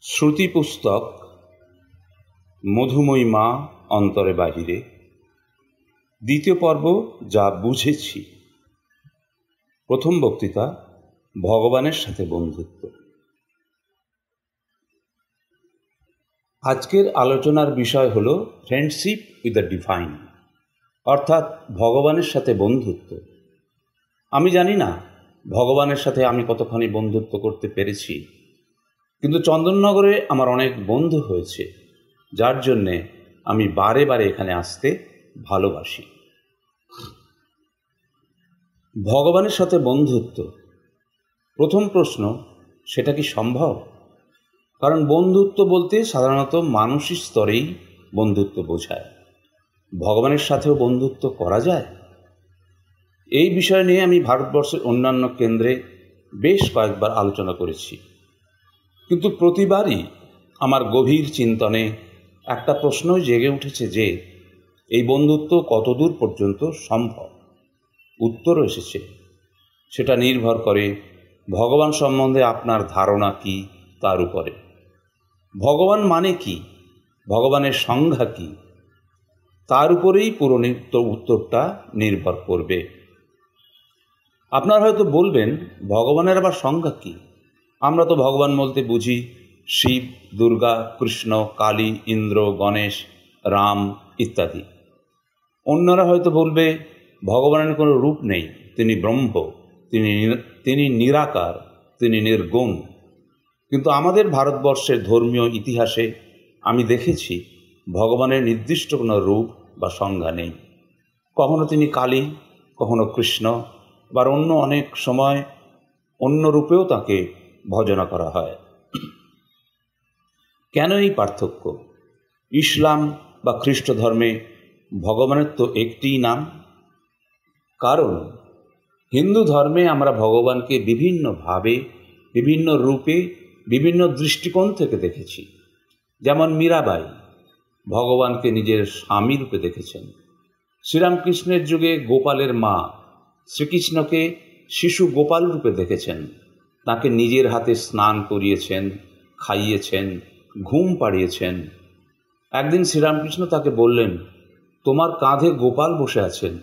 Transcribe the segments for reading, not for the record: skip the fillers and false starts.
শ্রুতি পুস্তক মধুময়ী মা অন্তরে বাহিরে, দ্বিতীয় পর্ব, যা বুঝেছি। প্রথম বক্তৃতা, ভগবানের সাথে বন্ধুত্ব। আজকের আলোচনার বিষয় হল ফ্রেন্ডশিপ উইথ দ্য ডিভাইন, অর্থাৎ ভগবানের সাথে বন্ধুত্ব। আমি জানি না ভগবানের সাথে আমি কতখানি বন্ধুত্ব করতে পেরেছি, কিন্তু চন্দননগরে আমার অনেক বন্ধু হয়েছে, যার জন্যে আমি বারে বারে এখানে আসতে ভালোবাসি। ভগবানের সাথে বন্ধুত্ব, প্রথম প্রশ্ন, সেটা কি সম্ভব? কারণ বন্ধুত্ব বলতে সাধারণত মানসিক স্তরেই বন্ধুত্ব বোঝায়। ভগবানের সাথেও বন্ধুত্ব করা যায়? এই বিষয় নিয়ে আমি ভারতবর্ষের অন্যান্য কেন্দ্রে বেশ কয়েকবার আলোচনা করেছি, কিন্তু প্রতিবারই আমার গভীর চিন্তনে একটা প্রশ্নই জেগে উঠেছে যে এই বন্ধুত্ব কতদূর পর্যন্ত সম্ভব। উত্তরও এসেছে, সেটা নির্ভর করে ভগবান সম্বন্ধে আপনার ধারণা কি তার উপরে। ভগবান মানে কি, ভগবানের সংজ্ঞা কি, তার উপরেই পুরো উত্তরটা নির্ভর করবে। আপনারা হয়তো বলবেন, ভগবানের আবার সংজ্ঞা কি? আমরা তো ভগবান বলতে বুঝি শিব, দুর্গা, কৃষ্ণ, কালী, ইন্দ্র, গণেশ, রাম ইত্যাদি। অন্যরা হয়তো বলবে, ভগবানের কোনো রূপ নেই, তিনি ব্রহ্ম, তিনি নিরাকার, তিনি নির্গুণ। কিন্তু আমাদের ভারতবর্ষের ধর্মীয় ইতিহাসে আমি দেখেছি ভগবানের নির্দিষ্ট কোনো রূপ বা সংজ্ঞা নেই। কখনো তিনি কালী, কখনো কৃষ্ণ, বা অন্য অনেক সময় অন্য রূপেও তাকে ভজনা করা হয়। কেন এই পার্থক্য? ইসলাম বা খ্রিস্ট ধর্মে ভগবানের তো একটিই নাম। কারণ হিন্দু ধর্মে আমরা ভগবানকে বিভিন্নভাবে, বিভিন্ন রূপে, বিভিন্ন দৃষ্টিকোণ থেকে দেখেছি। যেমন মীরাবাই ভগবানকে নিজের স্বামী রূপে দেখেছেন। শ্রীরামকৃষ্ণের যুগে গোপালের মা শ্রীকৃষ্ণকে শিশু গোপাল রূপে দেখেছেন। তাকে নিজের হাতে স্নান করিয়েছেন, খাইয়েছেন, ঘুম পাড়িয়েছেন। একদিন শ্রীরামকৃষ্ণ তাকে বললেন, তোমার কাঁধে গোপাল বসে আছেন।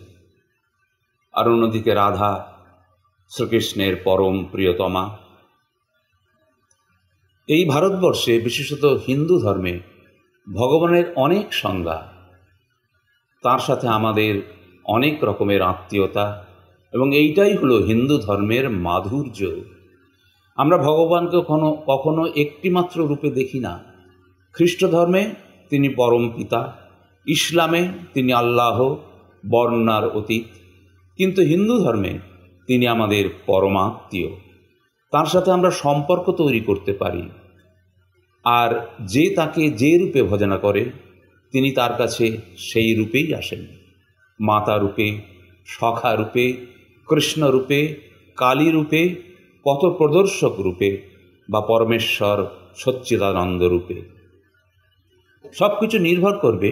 আর অন্যদিকে রাধা শ্রীকৃষ্ণের পরম প্রিয়তমা। এই ভারতবর্ষে, বিশেষত হিন্দু ধর্মে, ভগবানের অনেক সংজ্ঞা। তার সাথে আমাদের অনেক রকমের আত্মীয়তা, এবং এইটাই হলো হিন্দু ধর্মের মাধুর্য। আমরা ভগবানকে কখনো একটিমাত্র রূপে দেখি না। খ্রিস্ট ধর্মে তিনি পরম পিতা, ইসলামে তিনি আল্লাহ, বর্ণার অতীত। কিন্তু হিন্দু ধর্মে তিনি আমাদের পরমাত্মীয়। তার সাথে আমরা সম্পর্ক তৈরি করতে পারি। আর যে তাকে যে রূপে ভজনা করে, তিনি তার কাছে সেই রূপেই আসেন। মাতা রূপে, সখা রূপে, কৃষ্ণ রূপে, কালী রূপে, পথপ্রদর্শক রূপে, বা পরমেশ্বর সচ্চিদানন্দ রূপে। সব কিছু নির্ভর করবে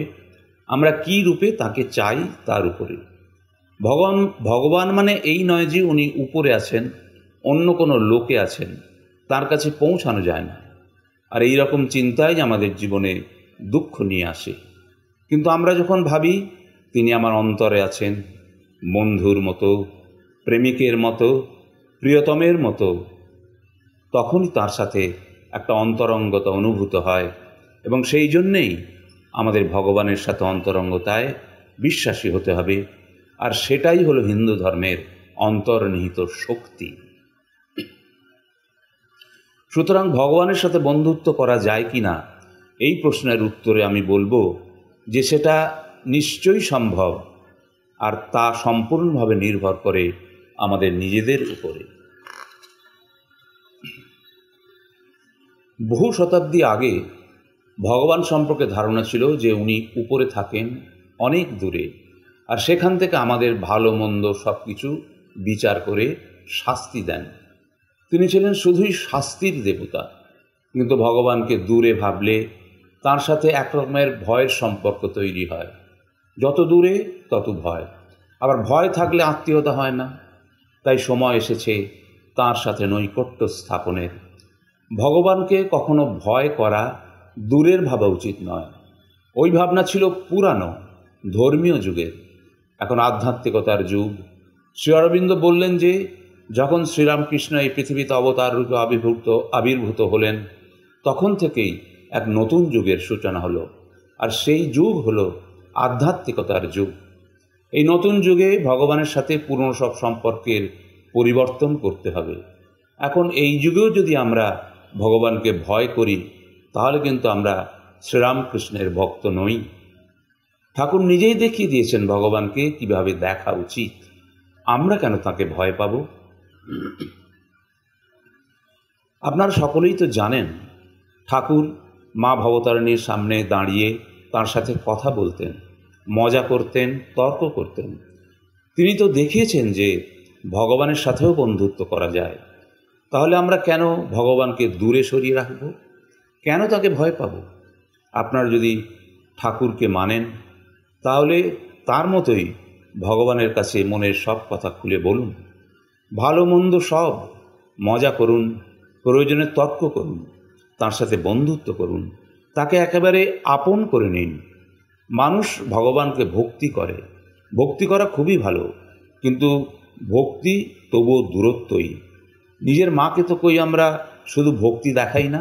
আমরা কি রূপে তাকে চাই তার উপরে। ভগবান মানে এই নয় যে উনি উপরে আছেন, অন্য কোনো লোকে আছেন, তার কাছে পৌঁছানো যায় না। আর এই রকম চিন্তাই আমাদের জীবনে দুঃখ নিয়ে আসে। কিন্তু আমরা যখন ভাবি তিনি আমার অন্তরে আছেন, বন্ধুর মতো, প্রেমিকের মতো, প্রিয়তমের মতো, তখনই তার সাথে একটা অন্তরঙ্গতা অনুভূত হয়। এবং সেই জন্যেই আমাদের ভগবানের সাথে অন্তরঙ্গতায় বিশ্বাসী হতে হবে। আর সেটাই হলো হিন্দু ধর্মের অন্তর্নিহিত শক্তি। সুতরাং ভগবানের সাথে বন্ধুত্ব করা যায় কি না, এই প্রশ্নের উত্তরে আমি বলবো যে সেটা নিশ্চয়ই সম্ভব। আর তা সম্পূর্ণভাবে নির্ভর করে আমাদের নিজেদের উপরে। বহু শতাব্দী আগে ভগবান সম্পর্কে ধারণা ছিল যে উনি উপরে থাকেন, অনেক দূরে, আর সেখান থেকে আমাদের ভালো মন্দ সব কিছু বিচার করে শাস্তি দেন। তিনি ছিলেন শুধুই শাস্তির দেবতা। কিন্তু ভগবানকে দূরে ভাবলে তার সাথে এক রকমের ভয়ের সম্পর্ক তৈরি হয়। যত দূরে তত ভয়। আবার ভয় থাকলে আত্মীয়তা হয় না। তাই সময় এসেছে তার সাথে নৈকট্য স্থাপনের। ভগবানকে কখনো ভয় করা দূরের ভাবা উচিত নয়। ওই ভাবনা ছিল পুরানো ধর্মীয় যুগের। এখন আধ্যাত্মিকতার যুগ। শ্রী অরবিন্দ বললেন যে যখন শ্রীরামকৃষ্ণ এই পৃথিবীতে অবতার রূপে আবির্ভূত হলেন, তখন থেকেই এক নতুন যুগের সূচনা হলো। আর সেই যুগ হলো আধ্যাত্মিকতার যুগ। এই নতুন যুগে ভগবানের সাথে পুরনো সব সম্পর্কের পরিবর্তন করতে হবে। এখন এই যুগেও যদি আমরা ভগবানকে ভয় করি, তাহলে কিন্তু আমরা শ্রীরামকৃষ্ণের ভক্ত নই। ঠাকুর নিজেই দেখিয়ে দিয়েছেন ভগবানকে কিভাবে দেখা উচিত। আমরা কেন তাকে ভয় পাব? আপনারা সকলেই তো জানেন, ঠাকুর মা ভবতারিণীর সামনে দাঁড়িয়ে তার সাথে কথা বলতেন, মজা করতেন, তর্ক করতেন। তিনি তো দেখিয়েছেন যে ভগবানের সাথেও বন্ধুত্ব করা যায়। তাহলে আমরা কেন ভগবানকে দূরে সরিয়ে রাখব? কেন তাকে ভয় পাব? আপনারা যদি ঠাকুরকে মানেন, তাহলে তার মতোই ভগবানের কাছে মনের সব কথা খুলে বলুন। ভালো মন্দ সব মজা করুন, প্রয়োজনে তর্ক করুন, তার সাথে বন্ধুত্ব করুন, তাকে একেবারে আপন করে নিন। মানুষ ভগবানকে ভক্তি করে, ভক্তি করা খুবই ভালো, কিন্তু ভক্তি তবুও দূরত্বই। নিজের মাকে তো কই আমরা শুধু ভক্তি দেখাই না,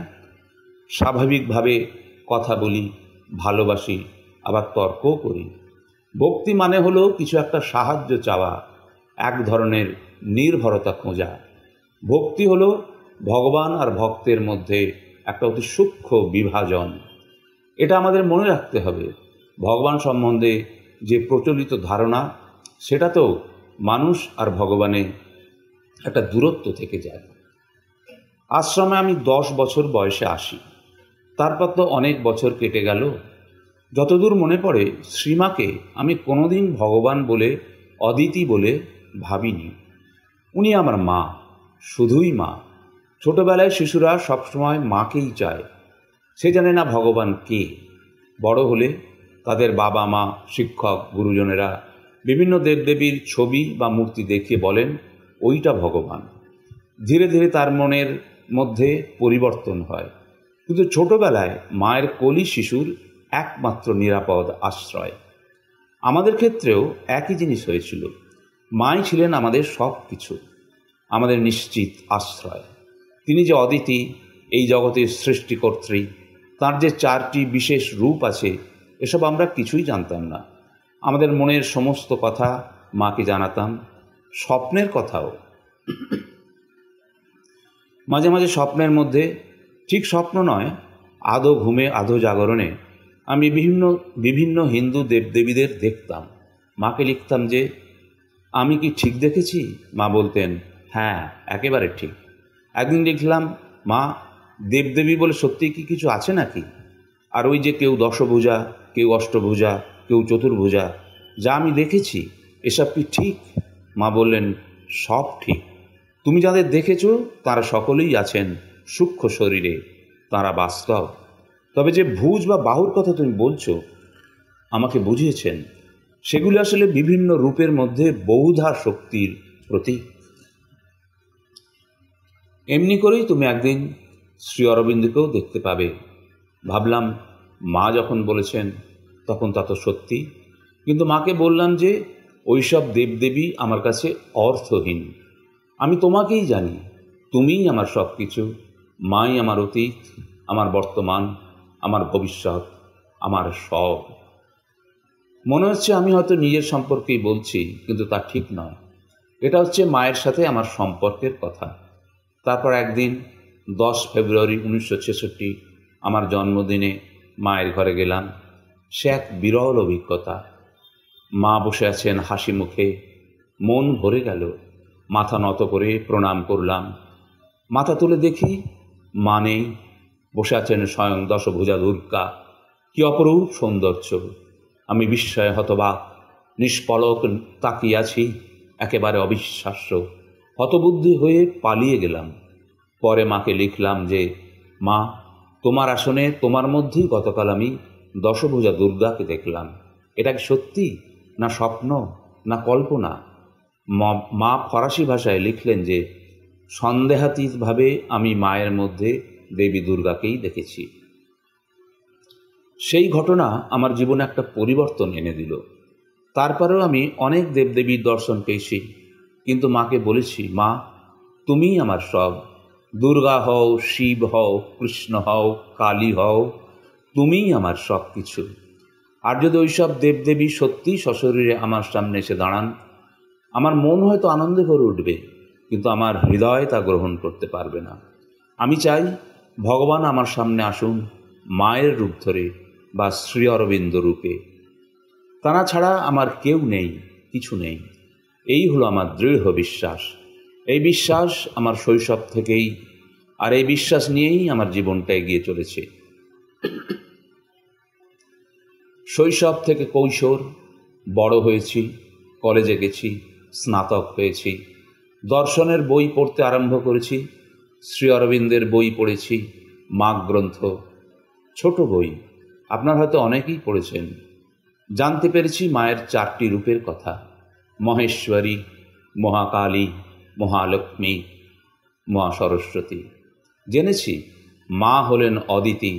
স্বাভাবিকভাবে কথা বলি, ভালোবাসি, আবার তর্কও করি। ভক্তি মানে হলো কিছু একটা সাহায্য চাওয়া, এক ধরনের নির্ভরতা খোঁজা। ভক্তি হলো ভগবান আর ভক্তের মধ্যে একটা অতি সূক্ষ্ম বিভাজন। এটা আমাদের মনে রাখতে হবে। ভগবান সম্বন্ধে যে প্রচলিত ধারণা, সেটা তো মানুষ আর ভগবানে একটা দূরত্ব থেকে যায়। আশ্রমে আমি 10 বছর বয়সে আসি। তারপর তো অনেক বছর কেটে গেল। যতদূর মনে পড়ে, শ্রীমাকে আমি কোনোদিন ভগবান বলে, অদিতি বলে ভাবিনি। উনি আমার মা, শুধুই মা। ছোটবেলায় শিশুরা সবসময় মাকেই চায়, সে জানে না ভগবান কে। বড় হলে তাদের বাবা মা, শিক্ষক, গুরুজনেরা বিভিন্ন দেবদেবীর ছবি বা মূর্তি দেখিয়ে বলেন ওইটা ভগবান। ধীরে ধীরে তার মনের মধ্যে পরিবর্তন হয়। কিন্তু ছোটবেলায় মায়ের কোলই শিশুর একমাত্র নিরাপদ আশ্রয়। আমাদের ক্ষেত্রেও একই জিনিস হয়েছিল। মাই ছিলেন আমাদের সব কিছু, আমাদের নিশ্চিত আশ্রয়। তিনি যে অদিতি, এই জগতের সৃষ্টিকর্ত্রী, তার যে 4টি বিশেষ রূপ আছে, এসব আমরা কিছুই জানতাম না। আমাদের মনের সমস্ত কথা মাকে জানাতাম, স্বপ্নের কথাও। মাঝে মাঝে স্বপ্নের মধ্যে, ঠিক স্বপ্ন নয়, আধো ঘুমে আধো জাগরণে আমি বিভিন্ন হিন্দু দেবদেবীদের দেখতাম। মাকে লিখতাম যে আমি কি ঠিক দেখেছি? মা বলতেন হ্যাঁ, একেবারে ঠিক। একদিন লিখলাম, মা, দেবদেবী বলে সত্যিই কি কিছু আছে নাকি? আর ওই যে কেউ দশভুজা, কেউ অষ্টভুজা, কেউ চতুর্ভুজা, যা আমি দেখেছি, এসব কি ঠিক? মা বললেন, সব ঠিক। তুমি যাদের দেখেছো তারা সকলেই আছেন সূক্ষ্ম শরীরে, তারা বাস্তব। তবে যে ভুজ বা বাহুর কথা তুমি বলছো, আমাকে বুঝিয়েছেন, সেগুলি আসলে বিভিন্ন রূপের মধ্যে বহুধা শক্তির প্রতীক। এমনি করেই তুমি একদিন শ্রী অরবিন্দকেও দেখতে পাবে। ভাবলাম, মা যখন বলেছেন তখন তা তো সত্যি। কিন্তু মাকে বললাম যে ওইসব দেবদেবী আমার কাছে অর্থহীন। আমি তোমাকেই জানি, তুমিই আমার সব কিছু। মাই আমার অতীত, আমার বর্তমান, আমার ভবিষ্যৎ, আমার সব। মনে হচ্ছে আমি হয়তো নিজের সম্পর্কেই বলছি, কিন্তু তা ঠিক নয়। এটা হচ্ছে মায়ের সাথে আমার সম্পর্কের কথা। তারপর একদিন 10 ফেব্রুয়ারি 1966 আমার জন্মদিনে মায়ের ঘরে গেলাম। সে এক বিরল অভিজ্ঞতা। মা বসে আছেন হাসি মুখে, মন ভরে গেল। মাথা নত করে প্রণাম করলাম। মাথা তুলে দেখি মা নেই, বসে আছেন স্বয়ং দশভুজা দুর্গা। কি অপরূপ সৌন্দর্য! আমি বিস্ময়ে হতবাক, নিষ্পলক তাকিয়াছি, একেবারে অবিশ্বাস্য। হতবুদ্ধি হয়ে পালিয়ে গেলাম। পরে মাকে লিখলাম যে, মা, তোমার আসনে, তোমার মধ্যেই গতকাল আমি দশভুজা দুর্গাকে দেখলাম। এটা কি সত্যি, না স্বপ্ন, না কল্পনা? মা ফরাসি ভাষায় লিখলেন যে সন্দেহাতীতভাবে আমি মায়ের মধ্যে দেবী দুর্গাকেই দেখেছি। সেই ঘটনা আমার জীবনে একটা পরিবর্তন এনে দিল। তারপরেও আমি অনেক দেবদেবীর দর্শন পেয়েছি, কিন্তু মাকে বলেছি, মা তুমিই আমার সব। দুর্গা হও, শিব হও, কৃষ্ণ হও, কালী হও, তুমিই আমার সব কিছু। আর যদি ওইসব দেবদেবী সত্যিই সশরীরে আমার সামনে এসে দাঁড়ান, আমার মন হয়তো আনন্দে ভরে উঠবে, কিন্তু আমার হৃদয় তা গ্রহণ করতে পারবে না। আমি চাই ভগবান আমার সামনে আসুন মায়ের রূপ ধরে বা শ্রী অরবিন্দ রূপে। তারা ছাড়া আমার কেউ নেই, কিছু নেই। এই হলো আমার দৃঢ় বিশ্বাস। এই বিশ্বাস আমার শৈশব থেকেই, আর এই বিশ্বাস নিয়েই আমার জীবনটা এগিয়ে চলেছে। শৈশব থেকে কৈশোর, বড় হয়েছি, কলেজে গেছি, স্নাতক হয়েছি, দর্শনের বই পড়তে আরম্ভ করেছি, শ্রী অরবিন্দের বই পড়েছি, মাগ গ্রন্থ, ছোট বই, আপনার হয়তো অনেকেই পড়েছেন। জানতে পেরেছি মায়ের 4টি রূপের কথা: মহেশ্বরী, মহাকালী, মহালক্ষ্মী, মা সরস্বতী। জেনেছি মা হলেন অদিতি,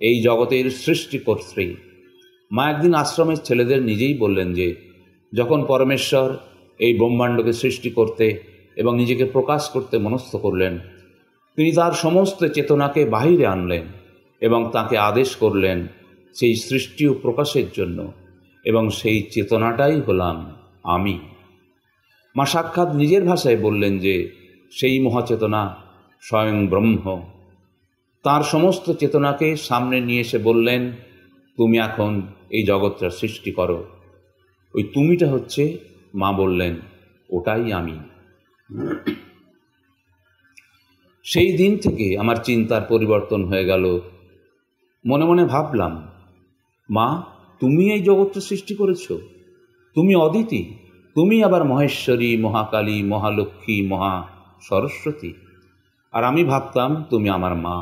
এই জগতের সৃষ্টিকর্ত্রী। মা একদিন আশ্রমের ছেলেদের নিজেই বললেন যে যখন পরমেশ্বর এই ব্রহ্মাণ্ডকে সৃষ্টি করতে এবং নিজেকে প্রকাশ করতে মনস্থ করলেন, তিনি তার সমস্ত চেতনাকে বাহিরে আনলেন এবং তাকে আদেশ করলেন সেই সৃষ্টি ও প্রকাশের জন্য, এবং সেই চেতনাটাই হলাম আমি। মা সাক্ষাৎ নিজের ভাষায় বললেন যে সেই মহাচেতনা স্বয়ং ব্রহ্ম। তার সমস্ত চেতনাকে সামনে নিয়ে এসে বললেন, তুমি এখন এই জগৎটা সৃষ্টি করো। ওই তুমিটা হচ্ছে, মা বললেন, ওটাই আমি। সেই দিন থেকে আমার চিন্তার পরিবর্তন হয়ে গেল। মনে মনে ভাবলাম, মা তুমি এই জগৎটা সৃষ্টি করেছ, তুমি অদিতি, তুমি আবার মহেশ্বরী, মহাকালী, মহালক্ষ্মী, মহা সরস্বতী। আর আমি ভাবতাম তুমি আমার মা।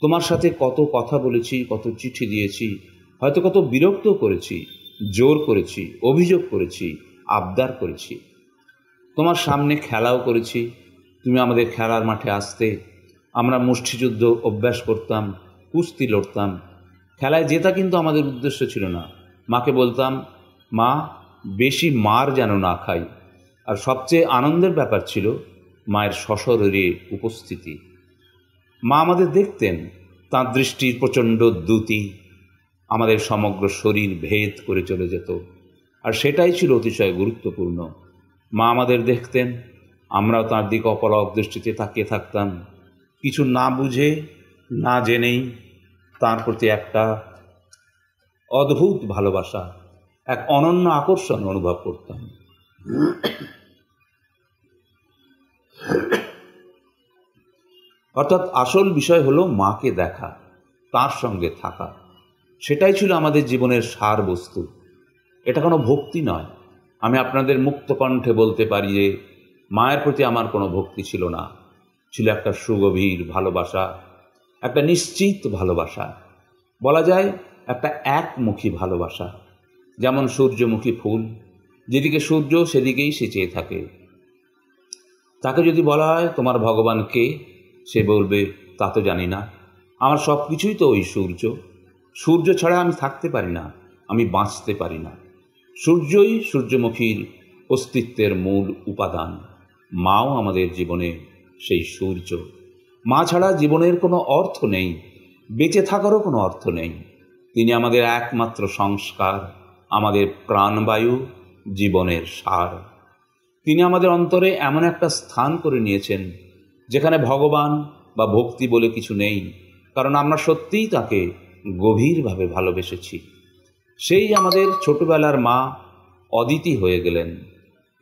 তোমার সাথে কত কথা বলেছি, কত চিঠি দিয়েছি, হয়তো কত বিরক্ত করেছি, জোর করেছি, অভিযোগ করেছি, আবদার করেছি। তোমার সামনে খেলাও করেছি। তুমি আমাদের খেলার মাঠে আসতে, আমরা মুষ্টিযুদ্ধ অভ্যাস করতাম, কুস্তি লড়তাম। খেলায় জেতা কিন্তু আমাদের উদ্দেশ্য ছিল না। মাকে বলতাম, মা বেশি মার যেন না খাই। আর সবচেয়ে আনন্দের ব্যাপার ছিল মায়ের সশরীরে উপস্থিতি। মা আমাদের দেখতেন, তাঁর দৃষ্টির প্রচণ্ড দ্যুতি আমাদের সমগ্র শরীর ভেদ করে চলে যেত, আর সেটাই ছিল অতিশয় গুরুত্বপূর্ণ। মা আমাদের দেখতেন, আমরাও তাঁর দিকে অপলক দৃষ্টিতে তাকিয়ে থাকতাম। কিছু না বুঝে, না জেনেই তাঁর প্রতি একটা অদ্ভুত ভালোবাসা, এক অনন্য আকর্ষণ অনুভব করতাম। অর্থাৎ আসল বিষয় হলো মাকে দেখা, তার সঙ্গে থাকা। সেটাই ছিল আমাদের জীবনের সার বস্তু। এটা কোনো ভক্তি নয়। আমি আপনাদের মুক্ত কণ্ঠে বলতে পারি যে মায়ের প্রতি আমার কোনো ভক্তি ছিল না, ছিল একটা সুগভীর ভালোবাসা, একটা নিশ্চিত ভালোবাসা। বলা যায় একটা একমুখী ভালোবাসা। যেমন সূর্যমুখী ফুল, যেদিকে সূর্য সেদিকেই সে চেয়ে থাকে। তাকে যদি বলা হয় তোমার ভগবান কে, সে বলবে তা তো জানি না, আমার সব কিছুই তো ওই সূর্য। সূর্য ছাড়া আমি থাকতে পারি না, আমি বাঁচতে পারি না। সূর্যই সূর্যমুখীর অস্তিত্বের মূল উপাদান। মাও আমাদের জীবনে সেই সূর্য। মা ছাড়া জীবনের কোনো অর্থ নেই, বেঁচে থাকারও কোনো অর্থ নেই। তিনি আমাদের একমাত্র সংস্কার, আমাদের প্রাণবায়ু, জীবনের সার। তিনি আমাদের অন্তরে এমন একটা স্থান করে নিয়েছেন যেখানে ভগবান বা ভক্তি বলে কিছু নেই, কারণ আমরা সত্যিই তাকে গভীরভাবে ভালোবেসেছি। সেই আমাদের ছোটবেলার মা অদিতি হয়ে গেলেন।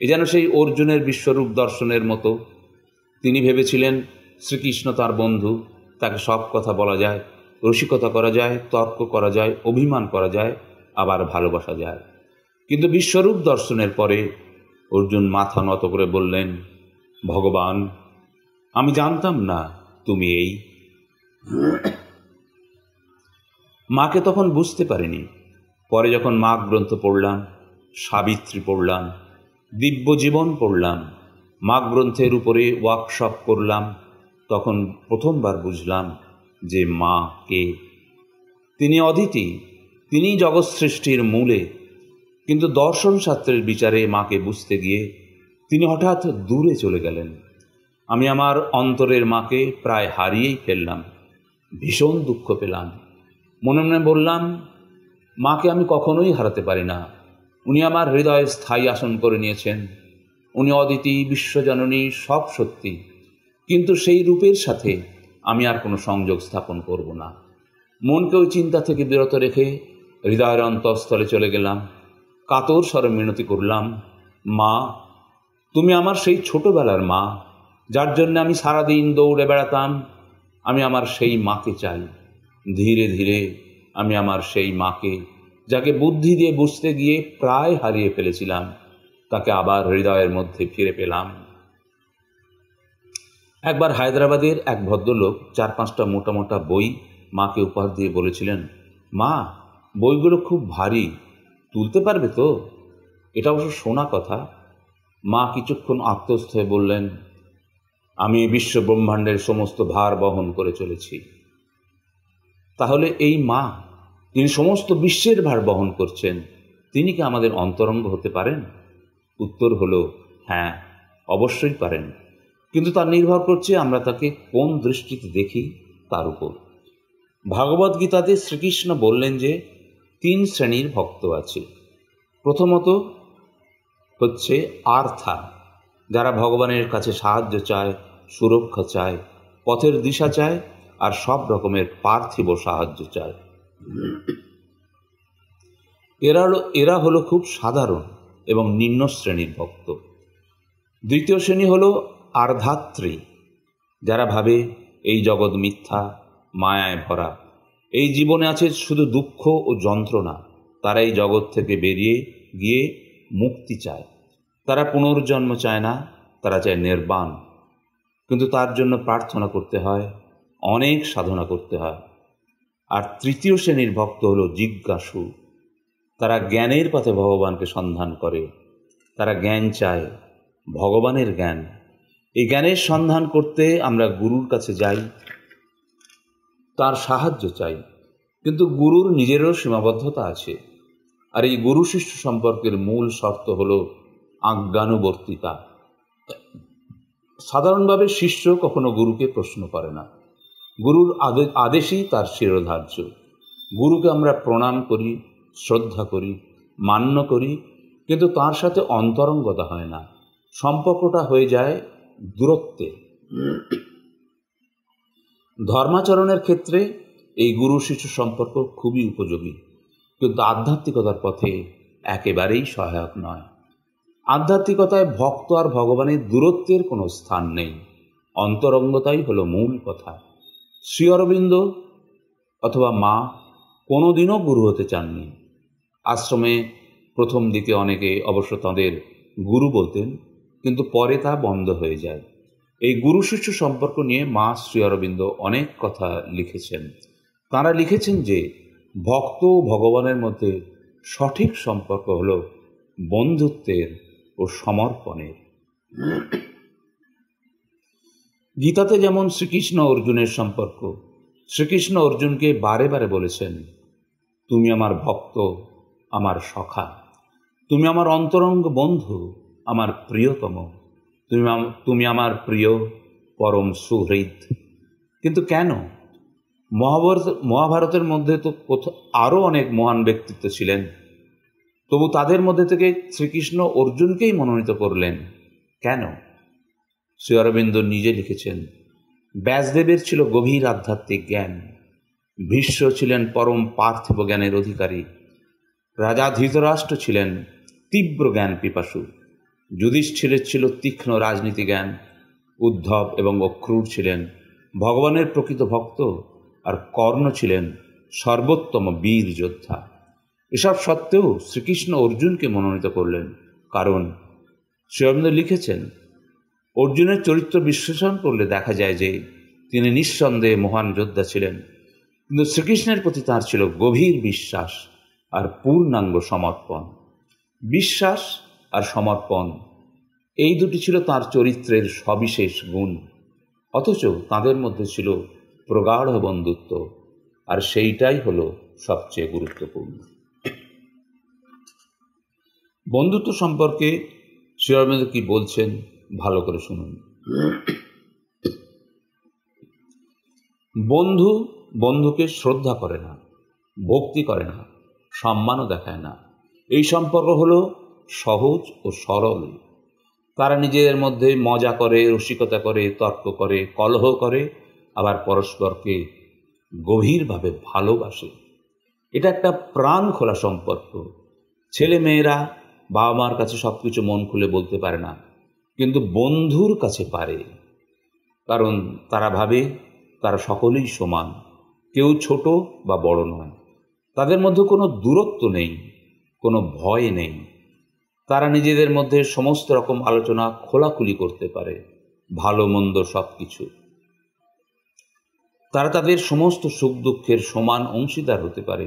এ যেন সেই অর্জুনের বিশ্বরূপ দর্শনের মতো। তিনি ভেবেছিলেন শ্রীকৃষ্ণ তার বন্ধু, তাকে সব কথা বলা যায়, রসিকতা করা যায়, তর্ক করা যায়, অভিমান করা যায়, আবার ভালোবাসা যায়। কিন্তু বিশ্বরূপ দর্শনের পরে অর্জুন মাথা নত করে বললেন, ভগবান আমি জানতাম না তুমি এই। মাকে তখন বুঝতে পারিনি। পরে যখন মাগ গ্রন্থ পড়লাম, সাবিত্রী পড়লাম, দিব্য জীবন পড়লাম, মাগ গ্রন্থের উপরে ওয়ার্কশপ করলাম, তখন প্রথমবার বুঝলাম যে মা কে। তিনি অদিতি, তিনি জগৎ সৃষ্টির মূলে। কিন্তু দর্শন শাস্ত্রের বিচারে মাকে বুঝতে গিয়ে তিনি হঠাৎ দূরে চলে গেলেন। আমি আমার অন্তরের মাকে প্রায় হারিয়েই ফেললাম। ভীষণ দুঃখ পেলাম। মনে মনে বললাম, মাকে আমি কখনোই হারাতে পারি না। উনি আমার হৃদয়ে স্থায়ী আসন করে নিয়েছেন। উনি অদিতি, বিশ্বজননী, সব সত্যি। কিন্তু সেই রূপের সাথে আমি আর কোনো সংযোগ স্থাপন করব না। মনকে ওই চিন্তা থেকে বিরত রেখে হৃদয়ের অন্তঃস্থলে চলে গেলাম। কাতর স্বরে মিনতি করলাম, মা, তুমি আমার সেই ছোটবেলার মা, যার জন্য আমি সারাদিন দৌড়ে বেড়াতাম। আমি আমার সেই মাকে চাই। ধীরে ধীরে আমি আমার সেই মাকে, যাকে বুদ্ধি দিয়ে বুঝতে গিয়ে প্রায় হারিয়ে ফেলেছিলাম, তাকে আবার হৃদয়ের মধ্যে ফিরে পেলাম। একবার হায়দ্রাবাদের এক ভদ্রলোক 4-5টা মোটা মোটা বই মাকে উপহার দিয়ে বলেছিলেন, মা, বইগুলো খুব ভারী, তুলতে পারবে তো? এটা অবশ্য শোনা কথা। মা কিছুক্ষণ আত্মস্থ হয়ে বললেন, আমি বিশ্ব ব্রহ্মাণ্ডের সমস্ত ভার বহন করে চলেছি। তাহলে এই মা, যিনি সমস্ত বিশ্বের ভার বহন করছেন, তিনি কি আমাদের অন্তরঙ্গ হতে পারেন? উত্তর হলো হ্যাঁ, অবশ্যই পারেন। কিন্তু তা নির্ভর করছে আমরা তাকে কোন দৃষ্টিতে দেখি তার উপর। ভাগবত-গীতাতে শ্রীকৃষ্ণ বললেন যে 3 শ্রেণীর ভক্ত আছে। প্রথমত হচ্ছে আর্থা, যারা ভগবানের কাছে সাহায্য চায়, সুরক্ষা চায়, পথের দিশা চায়, আর সব রকমের পার্থিব সাহায্য চায়। এরা হলো খুব সাধারণ এবং নিম্ন শ্রেণীর ভক্ত। দ্বিতীয় শ্রেণী হলো আর্ধাত্রী, যারা ভাবে এই জগৎ মিথ্যা, মায়ায় ভরা, এই জীবনে আছে শুধু দুঃখ ও যন্ত্রণা। তারা এই জগৎ থেকে বেরিয়ে গিয়ে মুক্তি চায়। তারা পুনর্জন্ম চায় না, তারা চায় নির্বাণ। কিন্তু তার জন্য প্রার্থনা করতে হয়, অনেক সাধনা করতে হয়। আর তৃতীয় শ্রেণীর ভক্ত হলো জিজ্ঞাসু। তারা জ্ঞানের পথে ভগবানকে সন্ধান করে। তারা জ্ঞান চায়, ভগবানের জ্ঞান। এই জ্ঞানের সন্ধান করতে আমরা গুরুর কাছে যাই, তার সাহায্য চাই। কিন্তু গুরুর নিজেরও সীমাবদ্ধতা আছে। আর এই গুরু শিষ্য সম্পর্কের মূল শর্ত হল আজ্ঞানুবর্তিতা। সাধারণভাবে শিষ্য কখনো গুরুকে প্রশ্ন করে না। গুরুর আদেশই তার শিরোধার্য। গুরুকে আমরা প্রণাম করি, শ্রদ্ধা করি, মান্য করি, কিন্তু তার সাথে অন্তরঙ্গতা হয় না। সম্পর্কটা হয়ে যায় দূরত্বে। ধর্মাচরণের ক্ষেত্রে এই গুরু শিষ্য সম্পর্ক খুবই উপযোগী, কিন্তু আধ্যাত্মিকতার পথে একেবারেই সহায়ক নয়। আধ্যাত্মিকতায় ভক্ত আর ভগবানের দূরত্বের কোনো স্থান নেই। অন্তরঙ্গতাই হলো মূল কথা। শ্রী অরবিন্দ অথবা মা কোনোদিনও গুরু হতে চাননি। আশ্রমে প্রথম দিকে অনেকে অবশ্য তাঁদের গুরু বলতেন, কিন্তু পরে তা বন্ধ হয়ে যায়। এই গুরু শিষ্য সম্পর্ক নিয়ে মা শ্রী অরবিন্দ অনেক কথা লিখেছেন। তাঁরা লিখেছেন যে ভক্ত ও ভগবানের মধ্যে সঠিক সম্পর্ক হল বন্ধুত্বের ও সমর্পণের। গীতাতে যেমন শ্রীকৃষ্ণ অর্জুনের সম্পর্ক, শ্রীকৃষ্ণ অর্জুনকে বারে বারে বলেছেন, তুমি আমার ভক্ত, আমার সখা, তুমি আমার অন্তরঙ্গ বন্ধু, আমার প্রিয়তম, তুমি আমার প্রিয় পরম সুহৃদ। কিন্তু কেন? মহাভারতের মধ্যে তো আরও অনেক মহান ব্যক্তিত্ব ছিলেন, তবু তাদের মধ্যে থেকে শ্রীকৃষ্ণ অর্জুনকেই মনোনীত করলেন কেন? শ্রী অরবিন্দ নিজে লিখেছেন, ব্যাসদেবের ছিল গভীর আধ্যাত্মিক জ্ঞান, ভীষ্ম ছিলেন পরম পার্থিব জ্ঞানের অধিকারী, রাজা ধৃতরাষ্ট্র ছিলেন তীব্র জ্ঞান পিপাসু, যুধিষ্ঠিরের ছিল তীক্ষ্ণ রাজনীতি জ্ঞান, উদ্ধব এবং অক্রূর ছিলেন ভগবানের প্রকৃত ভক্ত, আর কর্ণ ছিলেন সর্বোত্তম বীর যোদ্ধা। এসব সত্ত্বেও শ্রীকৃষ্ণ অর্জুনকে মনোনীত করলেন, কারণ শ্রী অরবিন্দ লিখেছেন, অর্জুনের চরিত্র বিশ্লেষণ করলে দেখা যায় যে তিনি নিঃসন্দেহে মহান যোদ্ধা ছিলেন, কিন্তু শ্রীকৃষ্ণের প্রতি তাঁর ছিল গভীর বিশ্বাস আর পূর্ণাঙ্গ সমর্পণ। বিশ্বাস আর সমর্পণ, এই দুটি ছিল তাঁর চরিত্রের সবিশেষ গুণ। অথচ তাদের মধ্যে ছিল প্রগাঢ় বন্ধুত্ব, আর সেইটাই হলো সবচেয়ে গুরুত্বপূর্ণ। বন্ধুত্ব সম্পর্কে শ্রী অরবিন্দ কি বলছেন ভালো করে শুনুন। বন্ধু বন্ধুকে শ্রদ্ধা করে না, ভক্তি করে না, সম্মানও দেখায় না। এই সম্পর্ক হলো সহজ ও সরল। তারা নিজেদের মধ্যে মজা করে, রসিকতা করে, তর্ক করে, কলহ করে, আবার পরস্পরকে গভীরভাবে ভালোবাসে। এটা একটা প্রাণ খোলা সম্পর্ক। ছেলে মেয়েরা বাবা মার কাছে সব কিছু মন খুলে বলতে পারে না, কিন্তু বন্ধুর কাছে পারে। কারণ তারা ভাবে তারা সকলেই সমান, কেউ ছোট বা বড় নয়। তাদের মধ্যে কোনো দূরত্ব নেই, কোনো ভয় নেই। তারা নিজেদের মধ্যে সমস্ত রকম আলোচনা খোলাখুলি করতে পারে, ভালো মন্দ সব কিছু। তারা তাদের সমস্ত সুখ দুঃখের সমান অংশীদার হতে পারে।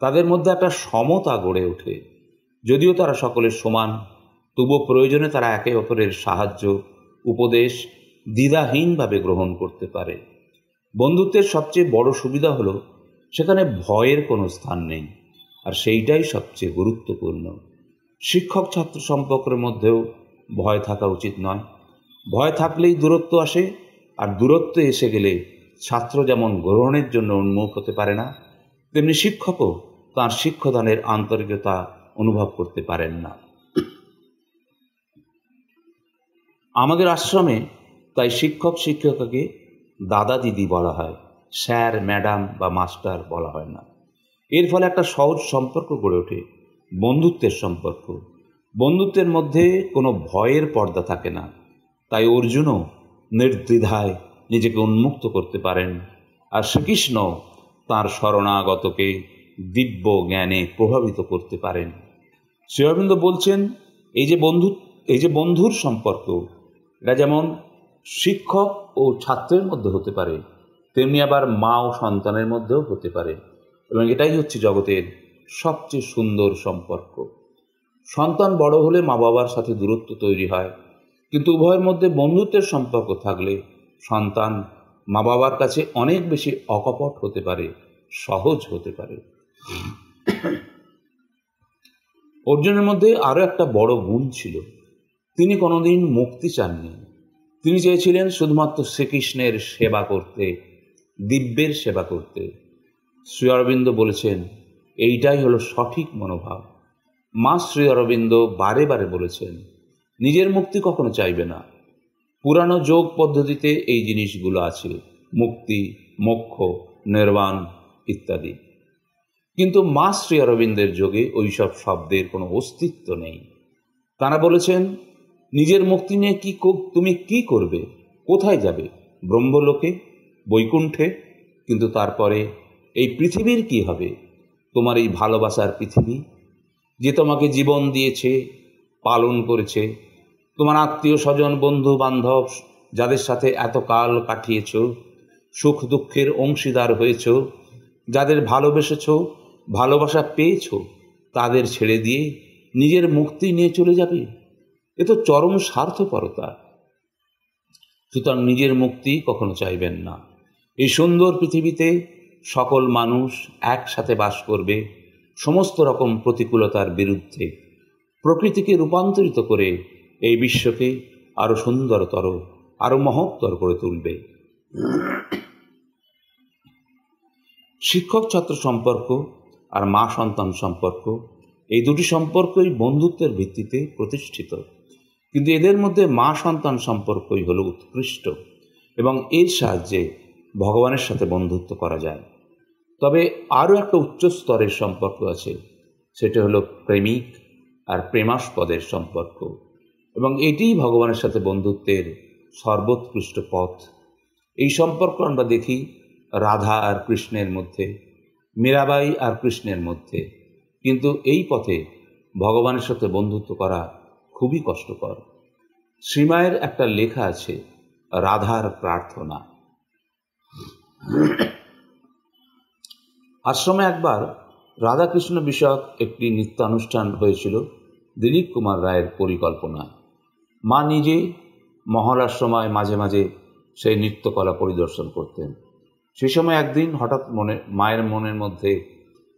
তাদের মধ্যে একটা সমতা গড়ে ওঠে। যদিও তারা সকলে সমান, তবুও প্রয়োজনে তারা একে অপরের সাহায্য, উপদেশ দ্বিধাহীনভাবে গ্রহণ করতে পারে। বন্ধুত্বের সবচেয়ে বড় সুবিধা হলো সেখানে ভয়ের কোনো স্থান নেই, আর সেইটাই সবচেয়ে গুরুত্বপূর্ণ। শিক্ষক ছাত্র সম্পর্কের মধ্যেও ভয় থাকা উচিত নয়। ভয় থাকলেই দূরত্ব আসে, আর দূরত্ব এসে গেলে ছাত্র যেমন গ্রহণের জন্য উন্মুখ হতে পারে না, তেমনি শিক্ষকও তাঁর শিক্ষাদানের আন্তরিকতা অনুভব করতে পারেন না। আমাদের আশ্রমে তাই শিক্ষক শিক্ষিকাকে দাদা দিদি বলা হয়, স্যার ম্যাডাম বা মাস্টার বলা হয় না। এর ফলে একটা সহজ সম্পর্ক গড়ে ওঠে, বন্ধুত্বের সম্পর্ক। বন্ধুত্বের মধ্যে কোনো ভয়ের পর্দা থাকে না। তাই অর্জুনও নির্দ্বিধায় নিজেকে উন্মুক্ত করতে পারেন, আর শ্রীকৃষ্ণ তাঁর শরণাগতকে দিব্য জ্ঞানে প্রভাবিত করতে পারেন। শ্রী অরবিন্দ বলছেন, এই যে বন্ধুর সম্পর্ক, এটা যেমন শিক্ষক ও ছাত্রের মধ্যে হতে পারে, তেমনি আবার মা ও সন্তানের মধ্যেও হতে পারে, এবং এটাই হচ্ছে জগতের সবচেয়ে সুন্দর সম্পর্ক। সন্তান বড় হলে মা বাবার সাথে দূরত্ব তৈরি হয়, কিন্তু উভয়ের মধ্যে বন্ধুত্বের সম্পর্ক থাকলে সন্তান মা বাবার কাছে অনেক বেশি অকপট হতে পারে, সহজ হতে পারে। অর্জুনের মধ্যে আরও একটা বড় গুণ ছিল, তিনি কোনোদিন মুক্তি চাননি। তিনি চেয়েছিলেন শুধুমাত্র শ্রীকৃষ্ণের সেবা করতে, দিব্যের সেবা করতে। শ্রী অরবিন্দ বলেছেন, এইটাই হলো সঠিক মনোভাব। মা শ্রী অরবিন্দ বারে বারে বলেছেন, নিজের মুক্তি কখনো চাইবে না। পুরানো যোগ পদ্ধতিতে এই জিনিসগুলো আছে, মুক্তি, মোক্ষ, নির্বাণ ইত্যাদি। কিন্তু মা শ্রী অরবিন্দের যোগে ওইসব শব্দের কোনো অস্তিত্ব নেই। তাঁরা বলেছেন, নিজের মুক্তি নিয়ে তুমি কি করবে, কোথায় যাবে? ব্রহ্মলোকে, বৈকুণ্ঠে? কিন্তু তারপরে এই পৃথিবীর কি হবে? তোমার এই ভালোবাসার পৃথিবী, যে তোমাকে জীবন দিয়েছে, পালন করেছে, তোমার আত্মীয় স্বজন, বন্ধু বান্ধব, যাদের সাথে এত কাল কাটিয়েছ, সুখ দুঃখের অংশীদার হয়েছ, যাদের ভালোবেসেছ, ভালোবাসা পেয়েছ, তাদের ছেড়ে দিয়ে নিজের মুক্তি নিয়ে চলে যাবে? এ তো চরম স্বার্থপরতা। সুতরাং নিজের মুক্তি কখনো চাইবেন না। এই সুন্দর পৃথিবীতে সকল মানুষ একসাথে বাস করবে, সমস্ত রকম প্রতিকূলতার বিরুদ্ধে প্রকৃতিকে রূপান্তরিত করে এই বিশ্বকে আরো সুন্দরতর, আরো মহত্তর করে তুলবে। শিক্ষক ছাত্র সম্পর্ক আর মা সন্তান সম্পর্ক, এই দুটি সম্পর্কই বন্ধুত্বের ভিত্তিতে প্রতিষ্ঠিত। কিন্তু এদের মধ্যে মা সন্তান সম্পর্কই হলো উৎকৃষ্ট, এবং এর সাহায্যে ভগবানের সাথে বন্ধুত্ব করা যায়। তবে আরও একটা উচ্চ স্তরের সম্পর্ক আছে, সেটা হলো প্রেমিক আর প্রেমাস্পদের সম্পর্ক, এবং এটিই ভগবানের সাথে বন্ধুত্বের সর্বোৎকৃষ্ট পথ। এই সম্পর্ক আমরা দেখি রাধা আর কৃষ্ণের মধ্যে, মীরাবাই আর কৃষ্ণের মধ্যে। কিন্তু এই পথে ভগবানের সাথে বন্ধুত্ব করা খুবই কষ্টকর। শ্রীমায়ের একটা লেখা আছে, রাধার প্রার্থনা। আশ্রমে একবার রাধাকৃষ্ণ বিষয়ক একটি নৃত্যানুষ্ঠান হয়েছিল দিলীপ কুমার রায়ের পরিকল্পনায়। মা নিজে মহলার সময় মাঝে মাঝে সেই নৃত্যকলা পরিদর্শন করতেন। সেই সময় একদিন হঠাৎ মায়ের মনের মধ্যে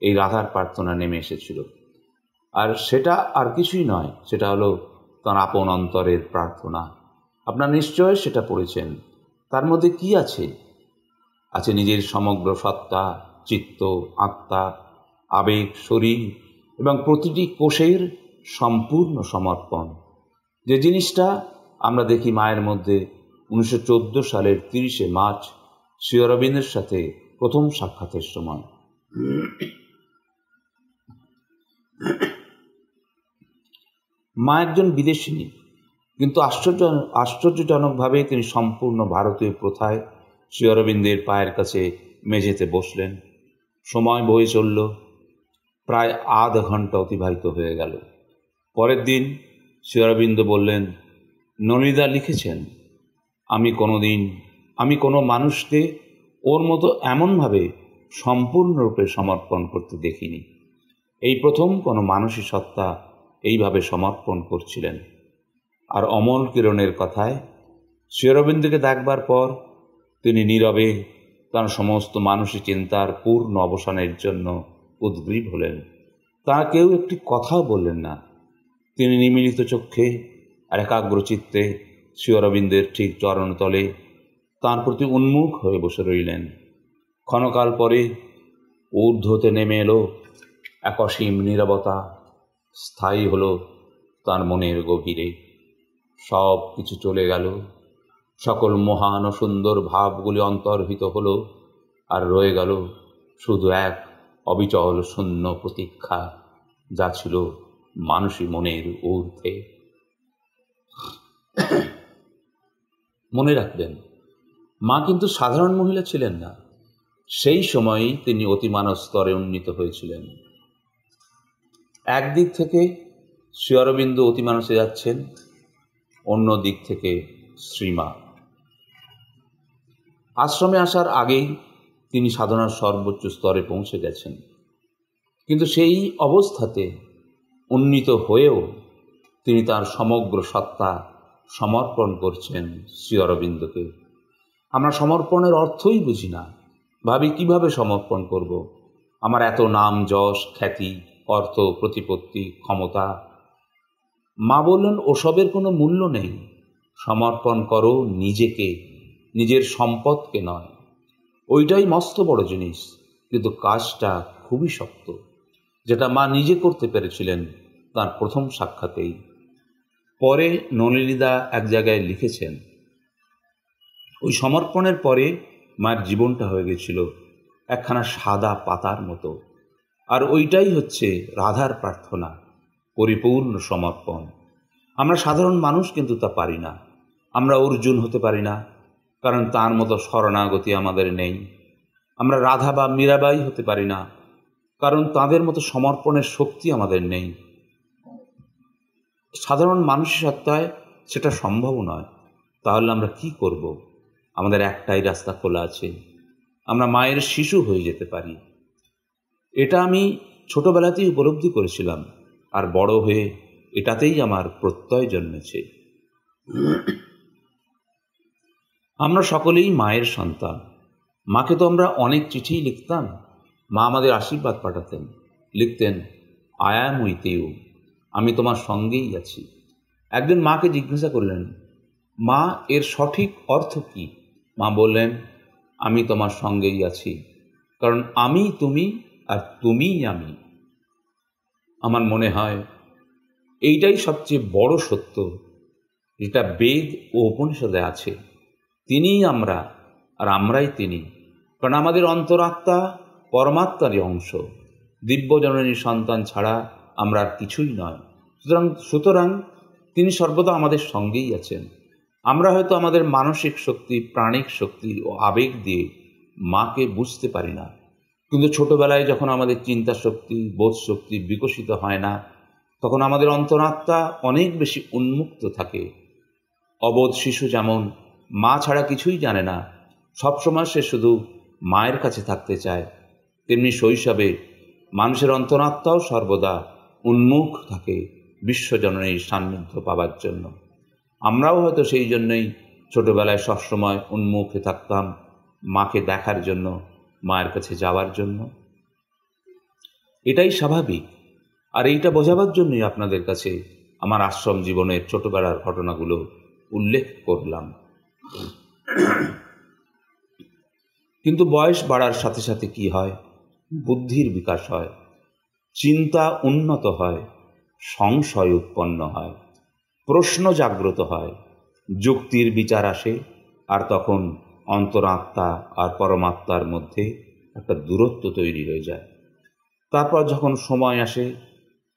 এই রাধার প্রার্থনা নেমে এসেছিল। আর সেটা আর কিছুই নয়, সেটা হলো তাঁর আপন অন্তরের প্রার্থনা। আপনারা নিশ্চয় সেটা পড়েছেন। তার মধ্যে কি আছে? আছে নিজের সমগ্র সত্তা, চিত্ত, আত্মা, আবেগ, শরীর এবং প্রতিটি কোষের সম্পূর্ণ সমর্পণ। যে জিনিসটা আমরা দেখি মায়ের মধ্যে 1914 সালের 30শে মার্চ শ্রী অরবিন্দের সাথে প্রথম সাক্ষাতের সময়। মা একজন বিদেশিনী, কিন্তু আশ্চর্যজনকভাবে তিনি সম্পূর্ণ ভারতীয় প্রথায় শ্রী অরবিন্দের পায়ের কাছে মেঝেতে বসলেন। সময় বয়ে চলল, প্রায় আধ ঘন্টা অতিবাহিত হয়ে গেল। পরের দিন শ্রী অরবিন্দ বললেন, নলিদা লিখেছেন, আমি কোনো মানুষকে ওর মতো এমনভাবে সম্পূর্ণরূপে সমর্পণ করতে দেখিনি। এই প্রথম কোনো মানসী সত্তা এইভাবে সমর্পণ করছিলেন। আর অমল কিরণের কথায় শ্রী অরবিন্দকে দেখবার পর তিনি নীরবে তাঁর সমস্ত মানসিক চিন্তার পূর্ণ অবসানের জন্য উদ্গ্রীব হলেন। তাঁরা কেউ একটি কথাও বললেন না। তিনি নিমিলিত চক্ষে আর একাগ্রচিত্তে শ্রী অরবিন্দের ঠিক চরণতলে তাঁর প্রতি উন্মুখ হয়ে বসে রইলেন। ক্ষণকাল পরে ঊর্ধ্বতে নেমে এলো এক অসীম নীরবতা, স্থায়ী হলো তাঁর মনের গভীরে। সব কিছু চলে গেল, সকল মহান ও সুন্দর ভাবগুলি অন্তর্হিত হলো, আর রয়ে গেল শুধু এক অবিচল শূন্য প্রতীক্ষা, যা ছিল মানুষী মনের ঊর্ধ্বে। মনে রাখবেন, মা কিন্তু সাধারণ মহিলা ছিলেন না। সেই সময়ই তিনি অতিমানব স্তরে উন্নীত হয়েছিলেন। একদিক থেকে শ্রী অরবিন্দ অতিমানসে যাচ্ছেন, অন্য দিক থেকে শ্রীমা। আশ্রমে আসার আগেই তিনি সাধনার সর্বোচ্চ স্তরে পৌঁছে গেছেন, কিন্তু সেই অবস্থাতে উন্নীত হয়েও তিনি তার সমগ্র সত্তা সমর্পণ করছেন শ্রী অরবিন্দকে। আমরা সমর্পণের অর্থই বুঝি না, ভাবি কিভাবে সমর্পণ করব। আমার এত নাম, যশ, খ্যাতি, অর্থ, প্রতিপত্তি, ক্ষমতা। মা বললেন, ওসবের কোনো মূল্য নেই। সমর্পণ করো নিজেকে, নিজের সম্পদকে নয়। ওইটাই মস্ত বড় জিনিস, কিন্তু কাজটা খুবই শক্ত, যেটা মা নিজে করতে পেরেছিলেন তার প্রথম সাক্ষাতেই। পরে নলিনীদা এক জায়গায় লিখেছেন, ওই সমর্পণের পরে মায়ের জীবনটা হয়ে গেছিল একখানা সাদা পাতার মতো। আর ওইটাই হচ্ছে রাধার প্রার্থনা, পরিপূর্ণ সমর্পণ। আমরা সাধারণ মানুষ কিন্তু তা পারি না। আমরা অর্জুন হতে পারি না, কারণ তার মতো শরণাগতি আমাদের নেই। আমরা রাধা বা মীরাবাই হতে পারি না, কারণ তাদের মতো সমর্পণের শক্তি আমাদের নেই। সাধারণ মানুষের সত্তায় সেটা সম্ভব নয়। তাহলে আমরা কি করব? আমাদের একটাই রাস্তা খোলা আছে, আমরা মায়ের শিশু হয়ে যেতে পারি। এটা আমি ছোটবেলাতেই উপলব্ধি করেছিলাম, আর বড় হয়ে এটাতেই আমার প্রত্যয় জন্মেছে। আমরা সকলেই মায়ের সন্তান। মাকে তো আমরা অনেক চিঠি লিখতাম। মা আমাদের আশীর্বাদ পাঠাতেন, লিখতেন, আই অ্যাম উইথ ইউ, আমি তোমার সঙ্গেই আছি। একদিন মাকে জিজ্ঞাসা করলেন, মা, এর সঠিক অর্থ কি? মা বললেন, আমি তোমার সঙ্গেই আছি, কারণ আমি তুমি আর তুমিই আমি। আমার মনে হয় এইটাই সবচেয়ে বড় সত্য, যেটা বেদ ও উপনিষদে আছে। তিনিই আমরা আর আমরাই তিনি, কারণ আমাদের অন্তরাত্মা পরমাত্মারই অংশ। দিব্যজননীর সন্তান ছাড়া আমরা আর কিছুই নয়। সুতরাং তিনি সর্বদা আমাদের সঙ্গেই আছেন। আমরা হয়তো আমাদের মানসিক শক্তি, প্রাণিক শক্তি ও আবেগ দিয়ে মাকে বুঝতে পারি না, কিন্তু ছোটবেলায় যখন আমাদের চিন্তা শক্তি, বোধ শক্তি বিকশিত হয় না, তখন আমাদের অন্তরাত্মা অনেক বেশি উন্মুক্ত থাকে। অবোধ শিশু যেমন মা ছাড়া কিছুই জানে না, সবসময় সে শুধু মায়ের কাছে থাকতে চায়, তেমনি শৈশবে মানুষের অন্তরাত্মাও সর্বদা উন্মুখ থাকে বিশ্বজননীর সান্নিধ্য পাবার জন্য। আমরাও হয়তো সেই জন্যই ছোটবেলায় সবসময় উন্মুখে থাকতাম মাকে দেখার জন্য, মায়ের কাছে যাওয়ার জন্য। এটাই স্বাভাবিক। আর এইটা বোঝাবার জন্যই আপনাদের কাছে আমার আশ্রম জীবনের ছোটবেলার ঘটনাগুলো উল্লেখ করলাম। কিন্তু বয়স বাড়ার সাথে সাথে কি হয়? বুদ্ধির বিকাশ হয়, চিন্তা উন্নত হয়, সংশয় উৎপন্ন হয়, প্রশ্ন জাগ্রত হয়, যুক্তির বিচার আসে, আর তখন অন্তরাত্মা আর পরমাত্মার মধ্যে একটা দূরত্ব তৈরি হয়ে যায়। তারপর যখন সময় আসে,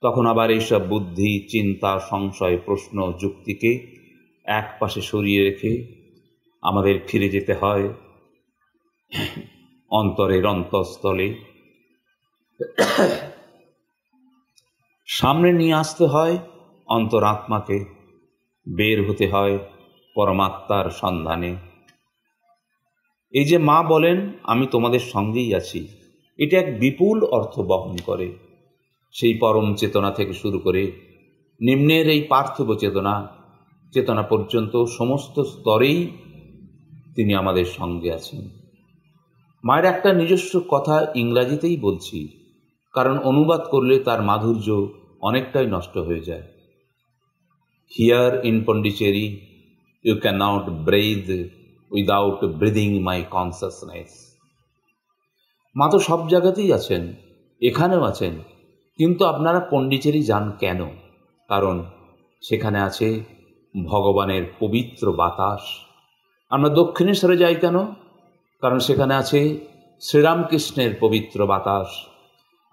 তখন আবার এইসব বুদ্ধি, চিন্তা, সংশয়, প্রশ্ন, যুক্তিকে এক পাশে সরিয়ে রেখে আমাদের ফিরে যেতে হয় অন্তরের অন্তঃস্থলে। সামনে নিয়ে আসতে হয় অন্তরাত্মাকে, বের হতে হয় পরমাত্মার সন্ধানে। এই যে মা বলেন আমি তোমাদের সঙ্গেই আছি, এটা এক বিপুল অর্থ বহন করে। সেই পরম চেতনা থেকে শুরু করে নিম্নের এই পার্থিব চেতনা পর্যন্ত সমস্ত স্তরেই তিনি আমাদের সঙ্গে আছেন। মায়ের একটা নিজস্ব কথা ইংরাজিতেই বলছি, কারণ অনুবাদ করলে তার মাধুর্য অনেকটাই নষ্ট হয়ে যায়। Here in Pondicherry you can not breathe without breathing my consciousness. মা তো সব জায়গাতেই আছেন, এখানেও আছেন, কিন্তু আপনারা পন্ডিচেরি যান কেন? কারণ সেখানে আছে ভগবানের পবিত্র বাতাস। আমরা দক্ষিণেশ্বরে যাই কেন? কারণ সেখানে আছে শ্রীরামকৃষ্ণের পবিত্র বাতাস।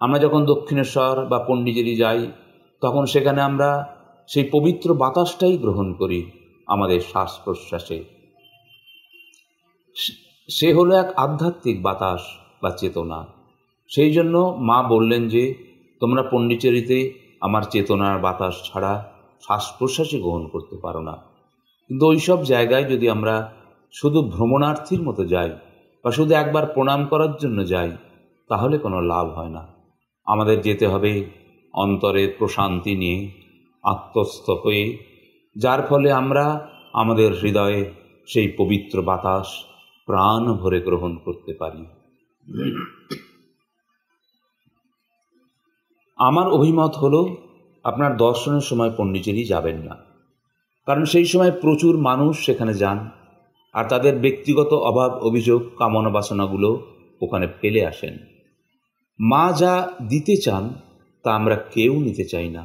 আমরা যখন দক্ষিণেশ্বর বা পন্ডিচেরি যাই, তখন সেখানে আমরা সেই পবিত্র বাতাসটাই গ্রহণ করি আমাদের শ্বাস প্রশ্বাসে। সে হলো এক আধ্যাত্মিক বাতাস বা চেতনা। সেই জন্য মা বললেন যে তোমরা পন্ডিচেরিতে আমার চেতনার বাতাস ছাড়া শ্বাস প্রশ্বাসই গ্রহণ করতে পারো না। কিন্তু ওই সব জায়গায় যদি আমরা শুধু ভ্রমণার্থীর মতো যাই বা শুধু একবার প্রণাম করার জন্য যাই, তাহলে কোনো লাভ হয় না। আমাদের যেতে হবে অন্তরের প্রশান্তি নিয়ে, আত্মস্থ হয়ে, যার ফলে আমরা আমাদের হৃদয়ে সেই পবিত্র বাতাস প্রাণ ভরে গ্রহণ করতে পারি। আমার অভিমত হলো আপনার দর্শনের সময় পন্ডিচেরি যাবেন না, কারণ সেই সময় প্রচুর মানুষ সেখানে যান আর তাদের ব্যক্তিগত অভাব, অভিযোগ, কামনা বাসনাগুলো ওখানে ফেলে আসেন। মা যা দিতে চান তা আমরা কেউ নিতে চাই না।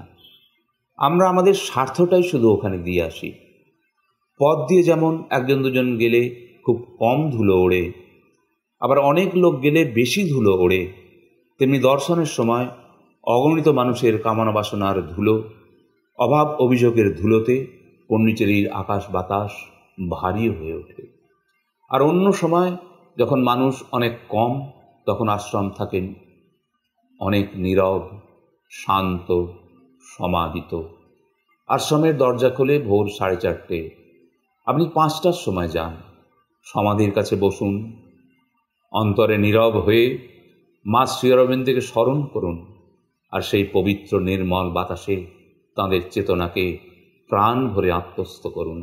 আমরা আমাদের স্বার্থটাই শুধু ওখানে দিয়ে আসি। পথ দিয়ে যেমন একজন দুজন গেলে খুব কম ধুলো ওড়ে, আবার অনেক লোক গেলে বেশি ধুলো ওড়ে, তেমনি দর্শনের সময় অগণিত মানুষের কামনা বাসনার ধুলো, অভাব অভিযোগের ধুলোতে পন্ডিচেরির আকাশ বাতাস ভারী হয়ে ওঠে। আর অন্য সময় যখন মানুষ অনেক কম, তখন আশ্রম থাকেন অনেক নীরব, শান্ত, সমাহিত। আশ্রমের দরজা খোলে ভোর 4:30। আপনি 5টার সময় যান, সমাধির কাছে বসুন, অন্তরে নীরব হয়ে মা শ্রী অরবিন্দকে স্মরণ করুন, আর সেই পবিত্র নির্মল বাতাসে তাঁদের চেতনাকে প্রাণ ভরে আত্মস্থ করুন।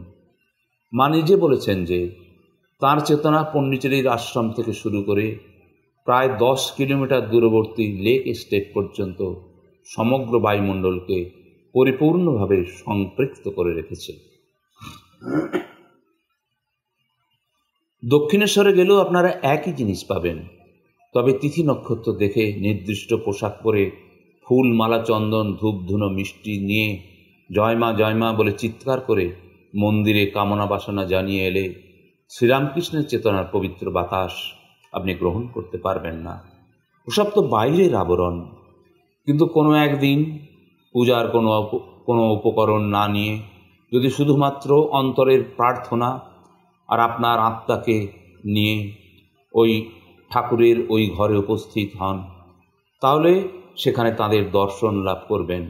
মা নিজে বলেছেন যে তাঁর চেতনা পন্ডিচেরির আশ্রম থেকে শুরু করে প্রায় 10 কিলোমিটার দূরবর্তী লেক এস্টেট পর্যন্ত সমগ্র বায়ুমণ্ডলকে পরিপূর্ণভাবে সম্পৃক্ত করে রেখেছে। দক্ষিণেশ্বরে গেলেও আপনারা একই জিনিস পাবেন, তবে তিথি নক্ষত্র দেখে নির্দিষ্ট পোশাক পরে ফুল, মালা, চন্দন, ধূপ, ধুনো, মিষ্টি নিয়ে জয় মা বলে চিৎকার করে মন্দিরে কামনা বাসনা জানিয়ে এলে শ্রীরামকৃষ্ণের চেতনার পবিত্র বাতাস আপনি গ্রহণ করতে পারবেন না। ওসব তো বাইরের আবরণ। কিন্তু কোনো একদিন পূজার কোনো উপকরণ না নিয়ে যদি শুধুমাত্র অন্তরের প্রার্থনা আর আপনার আত্মাকে নিয়ে ওই ঠাকুরের ওই ঘরে উপস্থিত হন, তাহলে সেখানে তাদের দর্শন লাভ করবেন।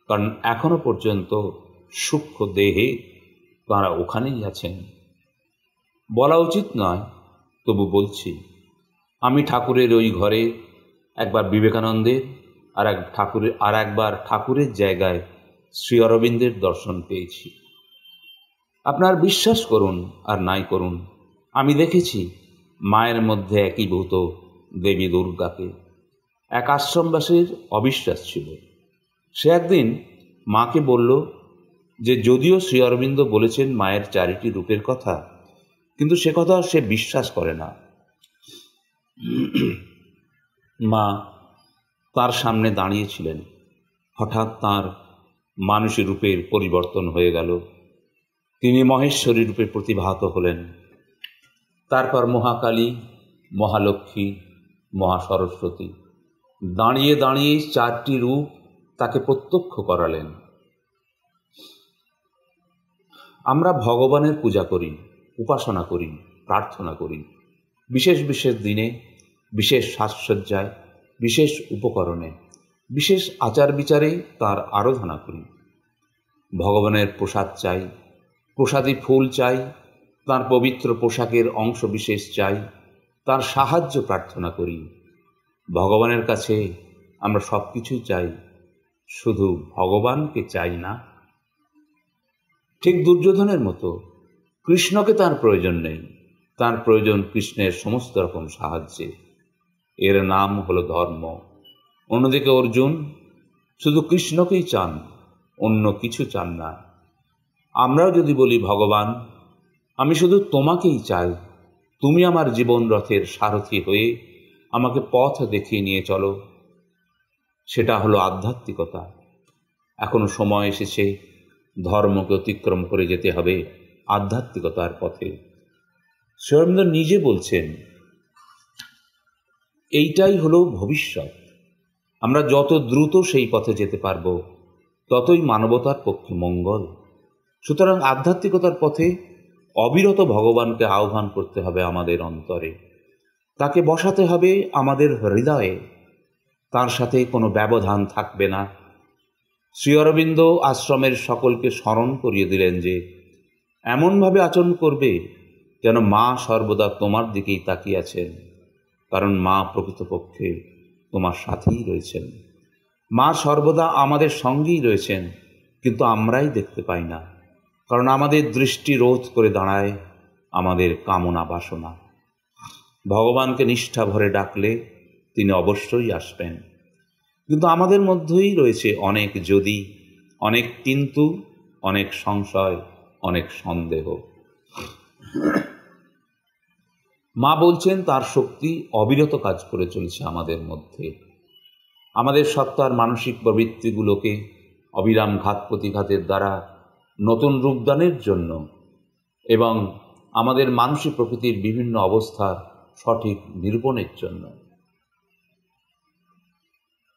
কারণ এখনো পর্যন্ত সূক্ষ্ম দেহে তাঁরা ওখানেই আছেন। বলা উচিত নয়, তবু বলছি, আমি ঠাকুরের ওই ঘরে একবার বিবেকানন্দের আর একবার ঠাকুরের জায়গায় শ্রী অরবিন্দের দর্শন পেয়েছি। আপনার বিশ্বাস করুন আর নাই করুন, আমি দেখেছি মায়ের মধ্যে একীভূত দেবী দুর্গাকে। এক আশ্রমবাসীর অবিশ্বাস ছিল। সে একদিন মাকে বলল যে যদিও শ্রী অরবিন্দ বলেছেন মায়ের 4টি রূপের কথা, কিন্তু সে কথা সে বিশ্বাস করে না। মা তার সামনে দাঁড়িয়েছিলেন। হঠাৎ তাঁর মানুষী রূপের পরিবর্তন হয়ে গেল। তিনি মহেশ্বরী রূপে প্রতিভাত হলেন। তারপর মহাকালী, মহালক্ষ্মী, মহাসরস্বতী দাঁড়িয়ে দাঁড়িয়ে 4টি রূপ তাকে প্রত্যক্ষ করালেন। আমরা ভগবানের পূজা করি, উপাসনা করি, প্রার্থনা করি। বিশেষ বিশেষ দিনে, বিশেষ সাজসজ্জায়, বিশেষ উপকরণে, বিশেষ আচার বিচারে তার আরাধনা করি। ভগবানের প্রসাদ চাই, প্রসাদী ফুল চাই, তার পবিত্র পোশাকের অংশ বিশেষ চাই, তার সাহায্য প্রার্থনা করি। ভগবানের কাছে আমরা সব কিছুই চাই, শুধু ভগবানকে চাই না। ঠিক দুর্যোধনের মতো কৃষ্ণকে তার প্রয়োজন নেই, তার প্রয়োজন কৃষ্ণের সমস্ত রকম সাহায্যে। এর নাম হলো ধর্ম। অন্যদিকে অর্জুন শুধু কৃষ্ণকেই চান, অন্য কিছু চান না। আমরাও যদি বলি ভগবান, আমি শুধু তোমাকেই চাই, তুমি আমার জীবন রথের সারথি হয়ে আমাকে পথ দেখিয়ে নিয়ে চলো, সেটা হলো আধ্যাত্মিকতা। এখনো সময় এসেছে ধর্মকে অতিক্রম করে যেতে হবে আধ্যাত্মিকতার পথে। শ্রী অরবিন্দ নিজে বলছেন এইটাই হলো ভবিষ্যৎ। আমরা যত দ্রুত সেই পথে যেতে পারব, ততই মানবতার পক্ষে মঙ্গল। সুতরাং আধ্যাত্মিকতার পথে অবিরত ভগবানকে আহ্বান করতে হবে আমাদের অন্তরে, তাকে বসাতে হবে আমাদের হৃদয়ে। তার সাথে কোনো ব্যবধান থাকবে না। শ্রী অরবিন্দ আশ্রমের সকলকে স্মরণ করিয়ে দিলেন যে এমনভাবে আচরণ করবে যেন মা সর্বদা তোমার দিকেই তাকিয়ে আছেন, কারণ মা প্রকৃতপক্ষে তোমার সাথেই রয়েছেন। মা সর্বদা আমাদের সঙ্গেই রয়েছেন, কিন্তু আমরাই দেখতে পাই না, কারণ আমাদের দৃষ্টি রোধ করে দাঁড়ায় আমাদের কামনা বাসনা। ভগবানকে নিষ্ঠা ভরে ডাকলে তিনি অবশ্যই আসবেন, কিন্তু আমাদের মধ্যেই রয়েছে অনেক যদি, অনেক কিন্তু, অনেক সংশয়, অনেক সন্দেহ। মা বলছেন তার শক্তি অবিরত কাজ করে চলেছে আমাদের মধ্যে। আমাদের সত্তার মানসিক প্রবৃত্তিগুলোকে অবিরাম ঘাত প্রতিঘাতের দ্বারা নতুন রূপদানের জন্য এবং আমাদের মানসিক প্রকৃতির বিভিন্ন অবস্থার সঠিক নিরূপণের জন্য,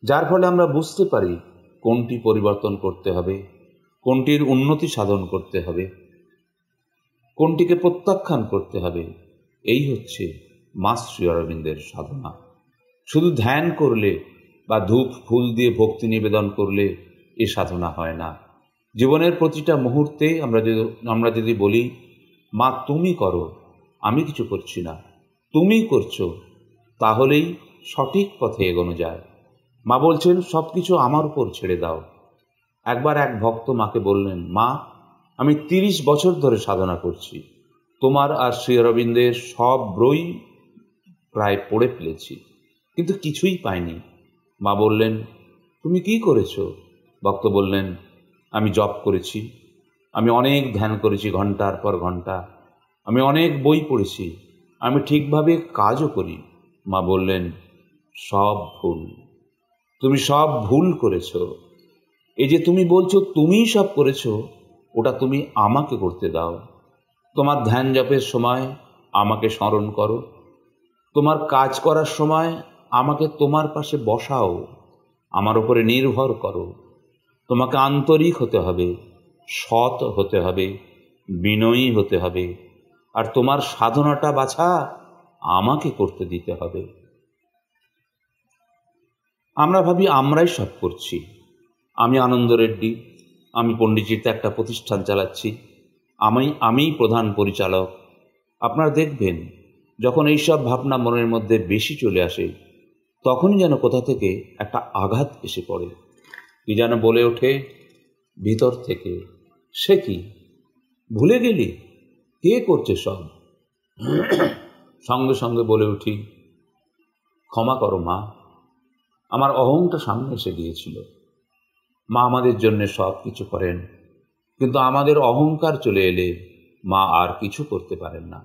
যার ফলে আমরা বুঝতে পারি কোনটি পরিবর্তন করতে হবে, কোনটির উন্নতি সাধন করতে হবে, কোনটিকে প্রত্যাখ্যান করতে হবে। এই হচ্ছে মা শ্রী অরবিন্দের সাধনা। শুধু ধ্যান করলে বা ধূপ ফুল দিয়ে ভক্তি নিবেদন করলে এ সাধনা হয় না। জীবনের প্রতিটা মুহূর্তে আমরা যদি বলি মা তুমি করো, আমি কিছু করছি না, তুমি করছো, তাহলেই সঠিক পথে এগোনো যায়। মা বলছেন সব কিছু আমার উপর ছেড়ে দাও। একবার এক ভক্ত মাকে বললেন, মা আমি 30 বছর ধরে সাধনা করছি, তোমার আর শ্রী অরবিন্দের সব বই প্রায় পড়ে ফেলেছি, কিন্তু কিছুই পাইনি। মা বললেন, তুমি কি করেছো? ভক্ত বললেন, আমি জপ করেছি, আমি অনেক ধ্যান করেছি ঘন্টার পর ঘন্টা, আমি অনেক বই পড়েছি, আমি ঠিকভাবে কাজও করি। মা বললেন, সব ভুল, তুমি সব ভুল করেছো। এই যে তুমি বলছো তুমিই সব করেছো, ওটা তুমি আমাকে করতে দাও। তোমার ধ্যান জপের সময় আমাকে স্মরণ করো, তোমার কাজ করার সময় আমাকে তোমার পাশে বসাও, আমার উপরে নির্ভর করো। তোমাকে আন্তরিক হতে হবে, সৎ হতে হবে, বিনয়ী হতে হবে, আর তোমার সাধনাটা বাছা আমাকে করতে দিতে হবে। আমরা ভাবি আমরাই সব করছি। আমি আনন্দ রেড্ডি, আমি পণ্ডিতজিতে একটা প্রতিষ্ঠান চালাচ্ছি, আমিই প্রধান পরিচালক। আপনারা দেখবেন যখন এইসব ভাবনা মনের মধ্যে বেশি চলে আসে, তখনই যেন কোথা থেকে একটা আঘাত এসে পড়ে। কি যেন বলে ওঠে ভিতর থেকে, সে কি, ভুলে গেলি কে করছে সব? সঙ্গে সঙ্গে বলে উঠি, ক্ষমা করো মা, আমার অহংটা সামনে এসে গিয়েছিল। মা আমাদের জন্য সব কিছু করেন, কিন্তু আমাদের অহংকার চলে এলে মা আর কিছু করতে পারেন না।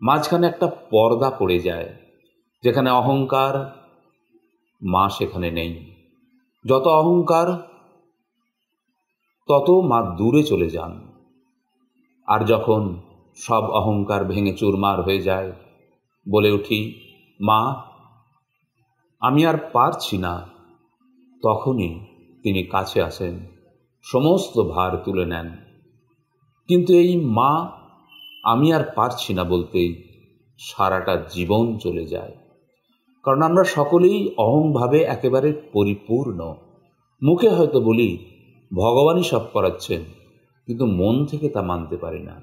মাঝখানে একটা পর্দা পড়ে যায়, যেখানে অহংকার, মা সেখানে নেই। যত অহংকার তত মা দূরে চলে যান। আর যখন সব অহংকার ভেঙে চুরমার হয়ে যায়, বলে উঠি, মা আমি আর পারছি না, তখনই তিনি কাছে আসেন, সমস্ত ভার তুলে নেন। কিন্তু এই মা আমি আর পারছি না বলতেই সারাটা জীবন চলে যায়। কারণ আমরা সকলেই অহংভাবে একেবারে পরিপূর্ণ। মুখে হয়তো বলি ভগবানই সব করাচ্ছেন, কিন্তু মন থেকে তা মানতে পারি না।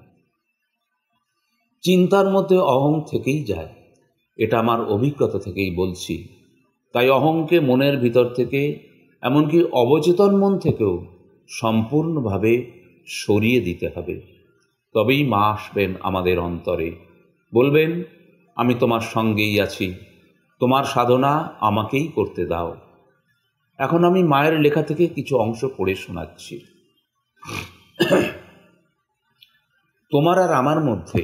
চিন্তার মধ্যে অহং থেকেই যায়, এটা আমার অভিজ্ঞতা থেকেই বলছি। তাই অহংকে মনের ভিতর থেকে, এমনকি অবচেতন মন থেকেও সম্পূর্ণভাবে সরিয়ে দিতে হবে। তবেই মা আসবেন আমাদের অন্তরে, বলবেন আমি তোমার সঙ্গেই আছি, তোমার সাধনা আমাকেই করতে দাও। এখন আমি মায়ের লেখা থেকে কিছু অংশ পড়ে শোনাচ্ছি। তোমার আর আমার মধ্যে,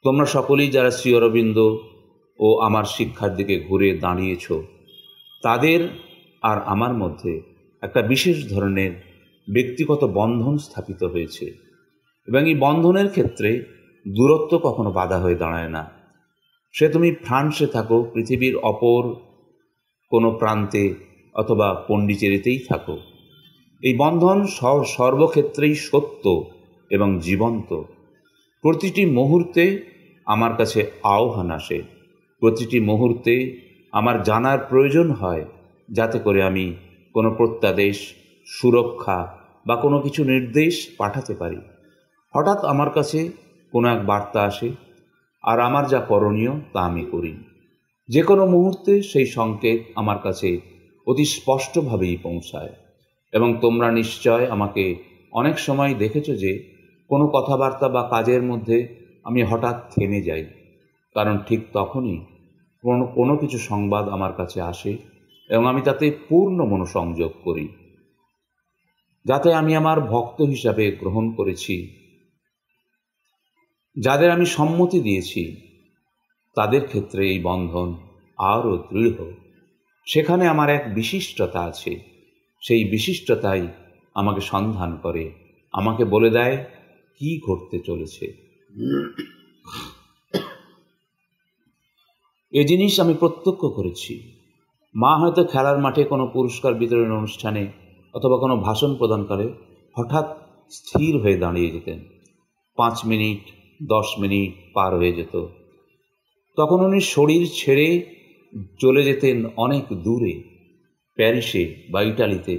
তোমরা সকলেই যারা শ্রী অরবিন্দ ও আমার শিক্ষার দিকে ঘুরে দাঁড়িয়েছ, তাদের আর আমার মধ্যে একটা বিশেষ ধরনের ব্যক্তিগত বন্ধন স্থাপিত হয়েছে, এবং এই বন্ধনের ক্ষেত্রে দূরত্ব কখনো বাধা হয়ে দাঁড়ায় না। সে তুমি ফ্রান্সে থাকো, পৃথিবীর অপর কোনো প্রান্তে, অথবা পণ্ডিচেরিতেই থাকো, এই বন্ধন সর্বক্ষেত্রেই সত্য এবং জীবন্ত। প্রতিটি মুহূর্তে আমার কাছে আহ্বান আসে, প্রতিটি মুহূর্তে আমার জানার প্রয়োজন হয়, যাতে করে আমি কোনো প্রত্যাদেশ, সুরক্ষা বা কোনো কিছু নির্দেশ পাঠাতে পারি। হঠাৎ আমার কাছে কোনো এক বার্তা আসে, আর আমার যা করণীয় তা আমি করি। যে কোনো মুহূর্তে সেই সংকেত আমার কাছে অতি স্পষ্টভাবেই পৌঁছায়। এবং তোমরা নিশ্চয় আমাকে অনেক সময় দেখেছো যে কোনো কথাবার্তা বা কাজের মধ্যে আমি হঠাৎ থেমে যাই, কারণ ঠিক তখনই কোনো কিছু সংবাদ আমার কাছে আসে এবং আমি তাতে পূর্ণ মনোসংযোগ করি, যাতে আমি আমার ভক্ত হিসাবে গ্রহণ করেছি, যাদের আমি সম্মতি দিয়েছি, তাদের ক্ষেত্রে এই বন্ধন আরও দৃঢ়। সেখানে আমার এক বিশিষ্টতা আছে, সেই বিশিষ্টতাই আমাকে সন্ধান করে, আমাকে বলে দেয় কি ঘটতে চলেছে। এ জিনিস আমি প্রত্যক্ষ করেছি। মা হয়তো খেলার মাঠে কোনো পুরস্কার বিতরণ অনুষ্ঠানে অথবা কোনো ভাষণ প্রদানকালে হঠাৎ স্থির হয়ে দাঁড়িয়ে যেতেন। 5 মিনিট 10 মিনিট পার হয়ে যেত, তখন উনি শরীর ছেড়ে চলে যেতেন অনেক দূরে, প্যারিসে বা ইটালিতে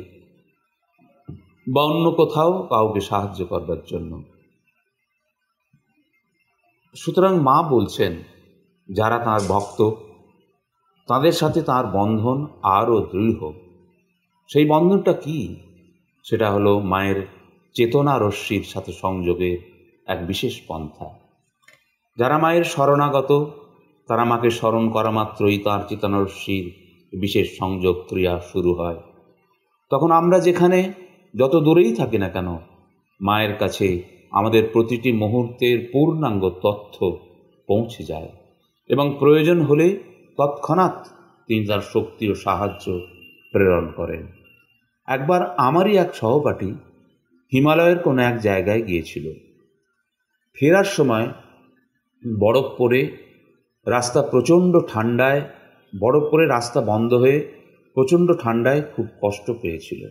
বা অন্য কোথাও কাউকে সাহায্য করবার জন্য। সুতরাং মা বলছেন, যারা তাঁর ভক্ত, তাদের সাথে তাঁর বন্ধন আরও দৃঢ়। সেই বন্ধনটা কি? সেটা হলো মায়ের চেতনা রশ্মির সাথে সংযোগের এক বিশেষ পন্থা। যারা মায়ের শরণাগত, তারা মাকে স্মরণ করা মাত্রই তাঁর চেতনা রশ্মির বিশেষ সংযোগ ক্রিয়া শুরু হয়। তখন আমরা যেখানে যত দূরেই থাকি না কেন, মায়ের কাছে আমাদের প্রতিটি মুহূর্তের পূর্ণাঙ্গ তথ্য পৌঁছে যায়, এবং প্রয়োজন হলে তৎক্ষণাৎ তিনি তার শক্তি ও সাহায্য প্রেরণ করেন। একবার আমারই এক সহপাঠী হিমালয়ের কোনো এক জায়গায় গিয়েছিল। ফেরার সময় বরফ পড়ে রাস্তা প্রচণ্ড ঠান্ডায়, বরফ পড়ে রাস্তা বন্ধ হয়ে প্রচণ্ড ঠান্ডায় খুব কষ্ট পেয়েছিল।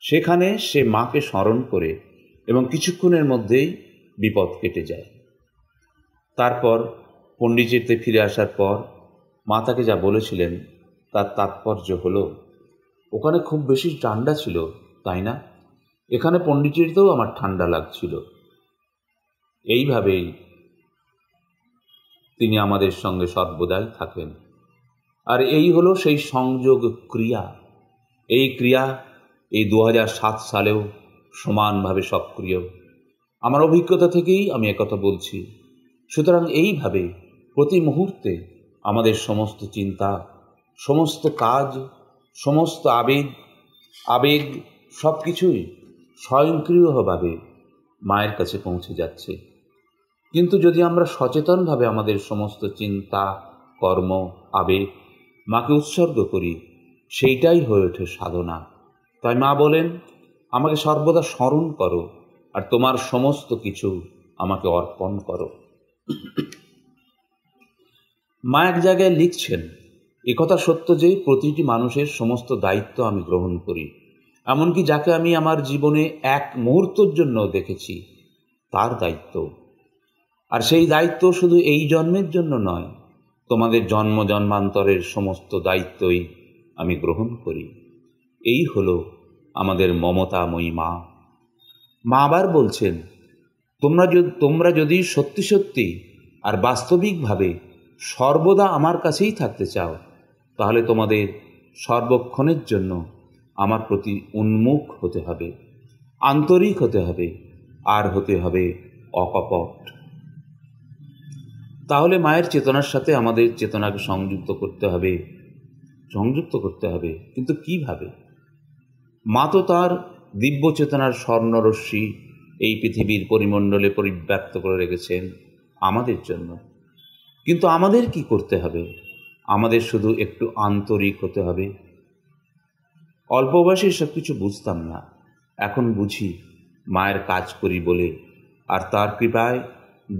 সেখানে সে মাকে স্মরণ করে এবং কিছুক্ষণের মধ্যেই বিপদ কেটে যায়। তারপর পণ্ডিচেরিতে ফিরে আসার পর মা তাকে যা বলেছিলেন তার তাৎপর্য হলো, ওখানে খুব বেশি ঠান্ডা ছিল তাই না, এখানে পণ্ডিচেরিতেও আমার ঠান্ডা লাগছিল। এইভাবেই তিনি আমাদের সঙ্গে সর্বদাই থাকেন। আর এই হলো সেই সংযোগ ক্রিয়া। এই ক্রিয়া এই 2007 সালেও সমানভাবে সক্রিয়। আমার অভিজ্ঞতা থেকেই আমি একথা বলছি। সুতরাং এইভাবে প্রতি মুহূর্তে আমাদের সমস্ত চিন্তা, সমস্ত কাজ, সমস্ত আবেগ সব কিছুই স্বয়ংক্রিয়ভাবে মায়ের কাছে পৌঁছে যাচ্ছে। কিন্তু যদি আমরা সচেতনভাবে আমাদের সমস্ত চিন্তা, কর্ম, আবেগ মাকে উৎসর্গ করি, সেইটাই হয়ে ওঠে সাধনা। তাই মা বলেন, আমাকে সর্বদা স্মরণ করো আর তোমার সমস্ত কিছু আমাকে অর্পণ করো। মা এক জায়গায় লিখছেন, একথা সত্য যে প্রতিটি মানুষের সমস্ত দায়িত্ব আমি গ্রহণ করি, এমনকি যাকে আমি আমার জীবনে এক মুহূর্তের জন্য দেখেছি তার দায়িত্ব। আর সেই দায়িত্ব শুধু এই জন্মের জন্য নয়, তোমাদের জন্ম জন্মান্তরের সমস্ত দায়িত্বই আমি গ্রহণ করি। এই হলো আমাদের মমতাময়ী মা। মা আবার বলছেন, তোমরা যদি সত্যি সত্যি আর বাস্তবিকভাবে সর্বদা আমার কাছেই থাকতে চাও, তাহলে তোমাদের সর্বক্ষণের জন্য আমার প্রতি উন্মুখ হতে হবে, আন্তরিক হতে হবে, আর হতে হবে অকপট। তাহলে মায়ের চেতনার সাথে আমাদের চেতনাকে সংযুক্ত করতে হবে। কিন্তু কিভাবে? মা তো তার দিব্য চেতনার স্বর্ণরশ্মি এই পৃথিবীর পরিমণ্ডলে পরিব্যাপ্ত করে রেখেছেন আমাদের জন্য। কিন্তু আমাদের কি করতে হবে? আমাদের শুধু একটু আন্তরিক হতে হবে। অল্প বয়সে সব কিছু বুঝতাম না, এখন বুঝি মায়ের কাজ করি বলে, আর তার কৃপায়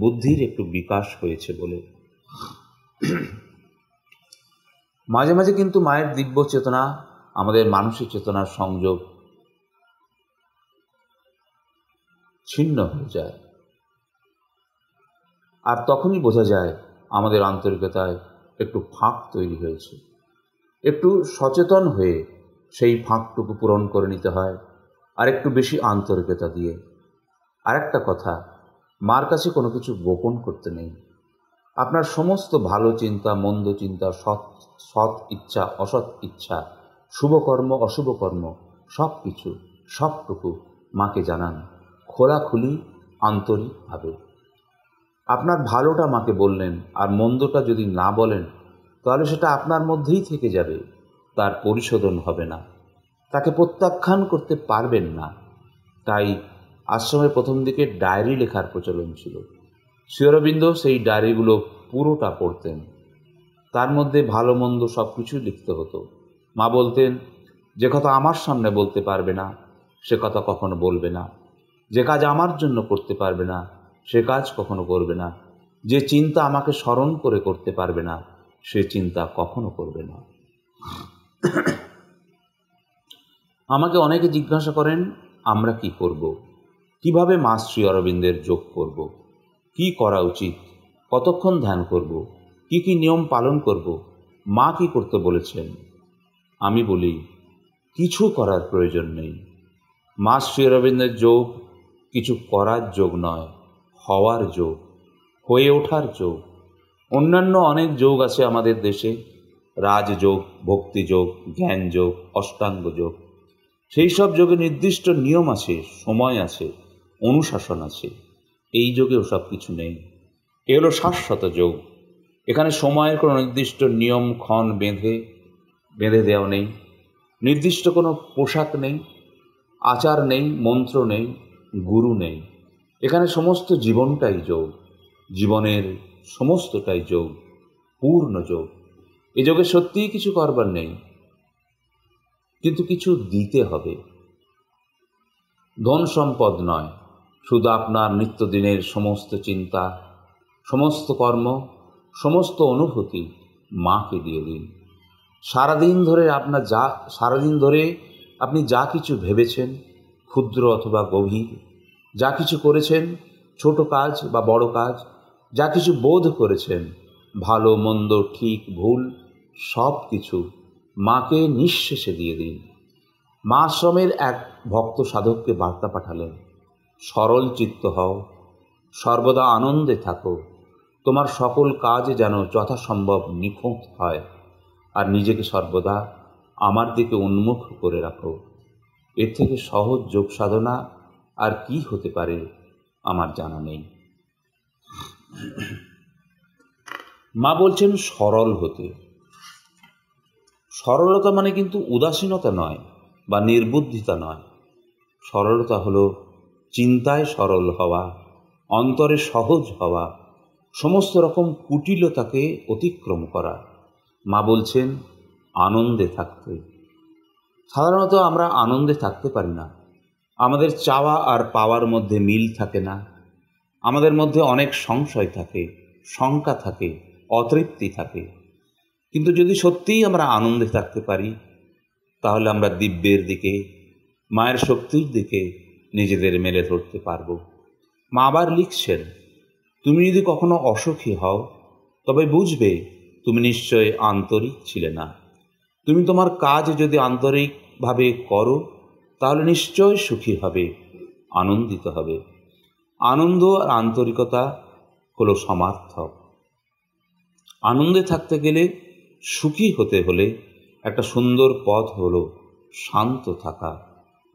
বুদ্ধির একটু বিকাশ হয়েছে বলে। মাঝে মাঝে কিন্তু মায়ের দিব্য চেতনা আমাদের মানসিক চেতনার সংযোগ ছিন্ন হয়ে যায়, আর তখনই বোঝা যায় আমাদের আন্তরিকতায় একটু ফাঁক তৈরি হয়েছে। একটু সচেতন হয়ে সেই ফাঁকটুকু পূরণ করে নিতে হয়, আর একটু বেশি আন্তরিকতা দিয়ে। আরেকটা কথা, মার কাছে কোনো কিছু গোপন করতে নেই। আপনার সমস্ত ভালো চিন্তা, মন্দ চিন্তা, সৎ ইচ্ছা, অসৎ ইচ্ছা, শুভকর্ম, অশুভ কর্ম, সবটুকু মাকে জানান খোলাখুলি, আন্তরিকভাবে। আপনার ভালোটা মাকে বললেন, আর মন্দটা যদি না বলেন, তাহলে সেটা আপনার মধ্যেই থেকে যাবে, তার পরিশোধন হবে না, তাকে প্রত্যাখ্যান করতে পারবেন না। তাই আশ্রমের প্রথম দিকে ডায়েরি লেখার প্রচলন ছিল। শ্রী অরবিন্দ সেই ডায়েরিগুলো পুরোটা পড়তেন, তার মধ্যে ভালো মন্দ সব কিছুই লিখতে হতো। মা বলতেন, যে কথা আমার সামনে বলতে পারবে না সে কথা কখনো বলবে না, যে কাজ আমার জন্য করতে পারবে না সে কাজ কখনো করবে না, যে চিন্তা আমাকে স্মরণ করে করতে পারবে না সে চিন্তা কখনো করবে না। আমাকে অনেকে জিজ্ঞাসা করেন, আমরা কি করব, কিভাবে মা শ্রী অরবিন্দের যোগ করব, কি করা উচিত, কতক্ষণ ধ্যান করব, কি কি নিয়ম পালন করব, মা কি করতে বলেছেন? আমি বলি, কিছু করার প্রয়োজন নেই। মা শ্রী অরবিন্দের যোগ কিছু করার যোগ নয়, হওয়ার যোগ, হয়ে ওঠার যোগ। অন্যান্য অনেক যোগ আছে আমাদের দেশে, রাজযোগ, ভক্তিযোগ, জ্ঞান যোগ, অষ্টাঙ্গ যোগ। সেই সব যোগে নির্দিষ্ট নিয়ম আছে, সময় আছে, অনুশাসন আছে। এই যোগেও সব কিছু নেই। এ হলো শাশ্বত যোগ। এখানে সময়ের কোনো নির্দিষ্ট নিয়ম ক্ষণ বেঁধে দেওয়া নেই, নির্দিষ্ট কোনো পোশাক নেই, আচার নেই, মন্ত্র নেই, গুরু নেই। এখানে সমস্ত জীবনটাই যোগ, জীবনের সমস্তটাই যোগ, পূর্ণ যোগ। এ যোগে সত্যিই কিছু করবার নেই, কিন্তু কিছু দিতে হবে। ধন সম্পদ নয়, শুধু আপনার নিত্যদিনের সমস্ত চিন্তা, সমস্ত কর্ম, সমস্ত অনুভূতি মাকে দিয়ে দিন। সারাদিন ধরে আপনি যা কিছু ভেবেছেন, ক্ষুদ্র অথবা গভীর, যা কিছু করেছেন, ছোট কাজ বা বড় কাজ, যা কিছু বোধ করেছেন, ভালো মন্দ, ঠিক ভুল, সব কিছু মাকে নিঃশেষে দিয়ে দিন। মা আশ্রমের এক ভক্ত সাধককে বার্তা পাঠালেন, সরল চিত্ত হও, সর্বদা আনন্দে থাকো, তোমার সকল কাজ যেন যথাসম্ভব নিখুঁত হয়, আর নিজেকে সর্বদা আমার দিকে উন্মুখ করে রাখো। এর থেকে সহজ যোগ সাধনা আর কি হতে পারে? আমার জানা নেই। মা বলছেন সরল হতে। সরলতা মানে কিন্তু উদাসীনতা নয় বা নির্বুদ্ধিতা নয়। সরলতা হলো চিন্তায় সরল হওয়া, অন্তরে সহজ হওয়া, সমস্ত রকম কুটিলতাকে অতিক্রম করা। মা বলছেন আনন্দে থাকতে। সাধারণত আমরা আনন্দে থাকতে পারি না। আমাদের চাওয়া আর পাওয়ার মধ্যে মিল থাকে না। আমাদের মধ্যে অনেক সংশয় থাকে, শঙ্কা থাকে, অতৃপ্তি থাকে। কিন্তু যদি সত্যিই আমরা আনন্দে থাকতে পারি, তাহলে আমরা দিব্যের দিকে, মায়ের শক্তির দিকে নিজেদের মেলে ধরতে পারব। মা আবার লিখছেন, তুমি যদি কখনো অসুখী হও, তবে বুঝবে তুমি নিশ্চয় আন্তরিক ছিলে না। তুমি তোমার কাজ যদি আন্তরিকভাবে করো, তাহলে নিশ্চয় সুখী হবে, আনন্দিত হবে। আনন্দ আর আন্তরিকতা হলো সমার্থক। আনন্দে থাকতে গেলে, সুখী হতে হলে একটা সুন্দর পথ হলো শান্ত থাকা,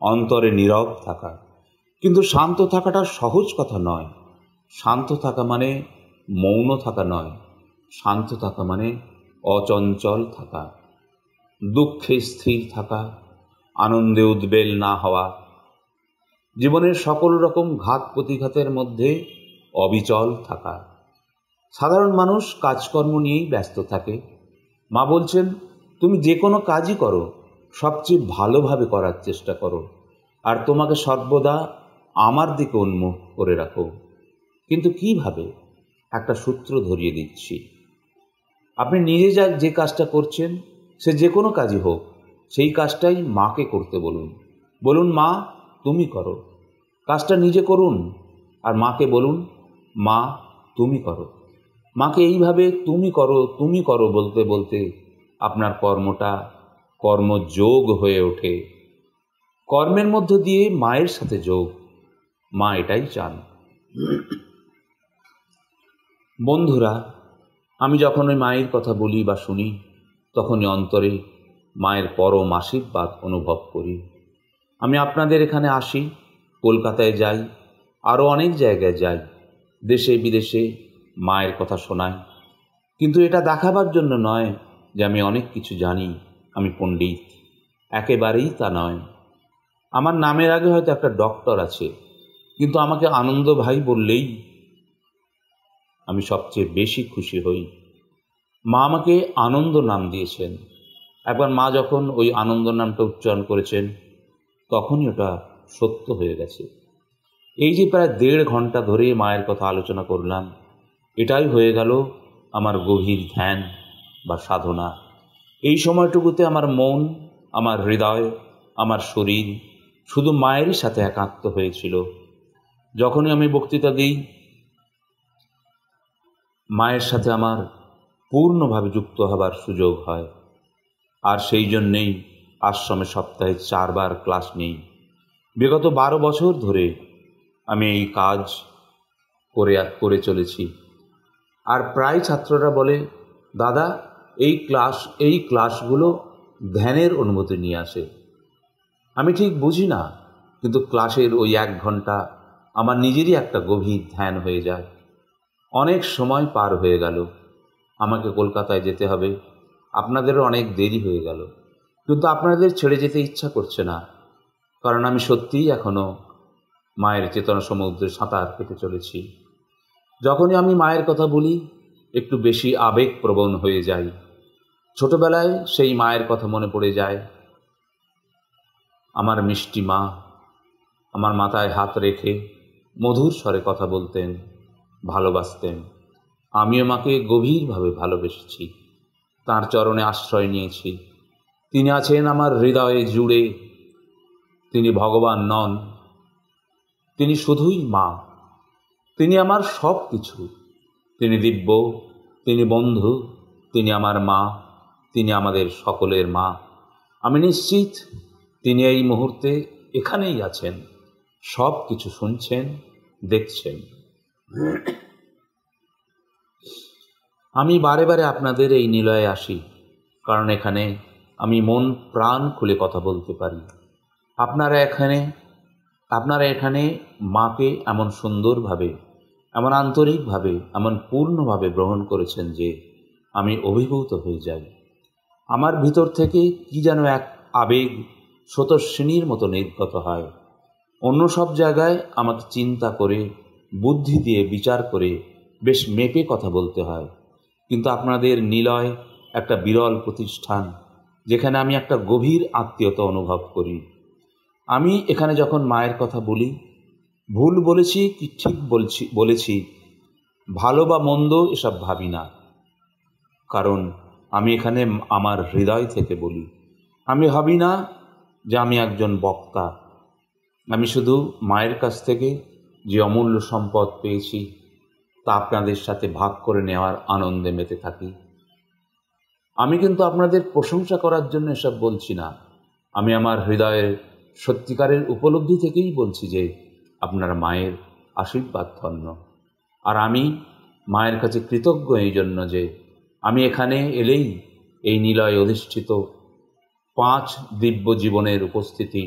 অন্তরে নীরব থাকা। কিন্তু শান্ত থাকাটা সহজ কথা নয়। শান্ত থাকা মানে মৌন থাকা নয়। শান্ত থাকা মানে অচঞ্চল থাকা, দুঃখে স্থির থাকা, আনন্দে উদ্বেল না হওয়া, জীবনের সকল রকম ঘাত প্রতিঘাতের মধ্যে অবিচল থাকা। সাধারণ মানুষ কাজকর্ম নিয়েই ব্যস্ত থাকে। মা বলছেন, তুমি যে কোনো কাজই করো, সবচেয়ে ভালোভাবে করার চেষ্টা করো, আর তোমাকে সর্বদা আমার দিকে উন্মুখ করে রাখো। কিন্তু কিভাবে? একটা সূত্র ধরিয়ে দিচ্ছি। আপনি নিজে যে কাজটা করছেন, সে যে কোনো কাজই হোক, সেই কাজটাই মাকে করতে বলুন। বলুন, মা তুমি করো। কাজটা নিজে করুন আর মাকে বলুন, মা তুমি করো। মাকে এইভাবে তুমি করো বলতে বলতে আপনার কর্মটা কর্মযোগ হয়ে ওঠে। কর্মের মধ্য দিয়ে মায়ের সাথে যোগ। মা এটাই চান। বন্ধুরা, আমি যখন ওই মায়ের কথা বলি বা শুনি, তখনই অন্তরে মায়ের পরম আশীর্বাদ অনুভব করি। আমি আপনাদের এখানে আসি, কলকাতায় যাই, আরও অনেক জায়গায় যাই, দেশে বিদেশে মায়ের কথা শোনাই। কিন্তু এটা দেখাবার জন্য নয় যে আমি অনেক কিছু জানি, আমি পণ্ডিত। একেবারেই তা নয়। আমার নামের আগে হয়তো একটা ডক্টর আছে, কিন্তু আমাকে আনন্দ ভাই বললেই আমি সবচেয়ে বেশি খুশি হই। মা আমাকে আনন্দ নাম দিয়েছেন। একবার মা যখন ওই আনন্দ নামটা উচ্চারণ করেছেন, তখনই ওটা সত্য হয়ে গেছে। এই যে প্রায় 1.5 ঘন্টা ধরে মায়ের কথা আলোচনা করলাম, এটাই হয়ে গেল আমার গভীর ধ্যান বা সাধনা। এই সময়টুকুতে আমার মন, আমার হৃদয়, আমার শরীর শুধু মায়েরই সাথে একাত্ম হয়েছিল। যখনই আমি বক্তৃতা দিই, মায়ের সাথে আমার পূর্ণভাবে যুক্ত হবার সুযোগ হয়। আর সেই জন্যেই আশ্রমে সপ্তাহে 4 বার ক্লাস নেই। বিগত 12 বছর ধরে আমি এই কাজ করে চলেছি। আর প্রায় ছাত্ররা বলে, দাদা এই ক্লাসগুলো ধ্যানের অনুভূতি নিয়ে আসে। আমি ঠিক বুঝি না, কিন্তু ক্লাসের ওই 1 ঘন্টা আমার নিজেরই একটা গভীর ধ্যান হয়ে যায়। অনেক সময় পার হয়ে গেল, আমাকে কলকাতায় যেতে হবে, আপনাদেরও অনেক দেরি হয়ে গেল, কিন্তু আপনাদের ছেড়ে যেতে ইচ্ছা করছে না, কারণ আমি সত্যিই এখনও মায়ের চেতনা সমুদ্রে সাঁতার কেটে চলেছি। যখনই আমি মায়ের কথা বলি, একটু বেশি আবেগপ্রবণ হয়ে যাই। ছোটবেলায় সেই মায়ের কথা মনে পড়ে যায়। আমার মিষ্টি মা আমার মাথায় হাত রেখে মধুর স্বরে কথা বলতেন, ভালোবাসতেন। আমিও মাকে গভীরভাবে ভালোবেসেছি, তাঁর চরণে আশ্রয় নিয়েছি। তিনি আছেন আমার হৃদয়ে জুড়ে। তিনি ভগবান নন, তিনি শুধুই মা। তিনি আমার সব কিছু। তিনি দিব্য, তিনি বন্ধু, তিনি আমার মা, তিনি আমাদের সকলের মা। আমি নিশ্চিত তিনি এই মুহূর্তে এখানেই আছেন, সব কিছু শুনছেন, দেখছেন। আমি বারে বারে আপনাদের এই নিলয়ে আসি, কারণ এখানে আমি মন প্রাণ খুলে কথা বলতে পারি। আপনারা এখানে আপনারা এখানে মাকে এমন সুন্দরভাবে, এমন আন্তরিকভাবে, এমন পূর্ণভাবে গ্রহণ করেছেন যে আমি অভিভূত হয়ে যাই। আমার ভিতর থেকে কি যেন এক আবেগ স্রোতস্বিনীর মতো নির্গত হয়। অন্য সব জায়গায় আমাকে চিন্তা করে, বুদ্ধি দিয়ে বিচার করে বেশ মেপে কথা বলতে হয়, কিন্তু আপনাদের নিলয় একটা বিরল প্রতিষ্ঠান, যেখানে আমি একটা গভীর আত্মীয়তা অনুভব করি। আমি এখানে যখন মায়ের কথা বলি, ভুল বলেছি কি ঠিক বলেছি, ভালো বা মন্দ এসব ভাবি না, কারণ আমি এখানে আমার হৃদয় থেকে বলি। আমি ভাবি না যে আমি একজন বক্তা। আমি শুধু মায়ের কাছ থেকে যে অমূল্য সম্পদ পেয়েছি তা আপনাদের সাথে ভাগ করে নেওয়ার আনন্দে মেতে থাকি। আমি কিন্তু আপনাদের প্রশংসা করার জন্য এসব বলছি না। আমি আমার হৃদয়ের সত্যিকারের উপলব্ধি থেকেই বলছি যে আপনারা মায়ের আশীর্বাদ ধন্য। আর আমি মায়ের কাছে কৃতজ্ঞ এই জন্য যে আমি এখানে এলেই এই নিলয়ে অধিষ্ঠিত 5 দিব্য জীবনের উপস্থিতি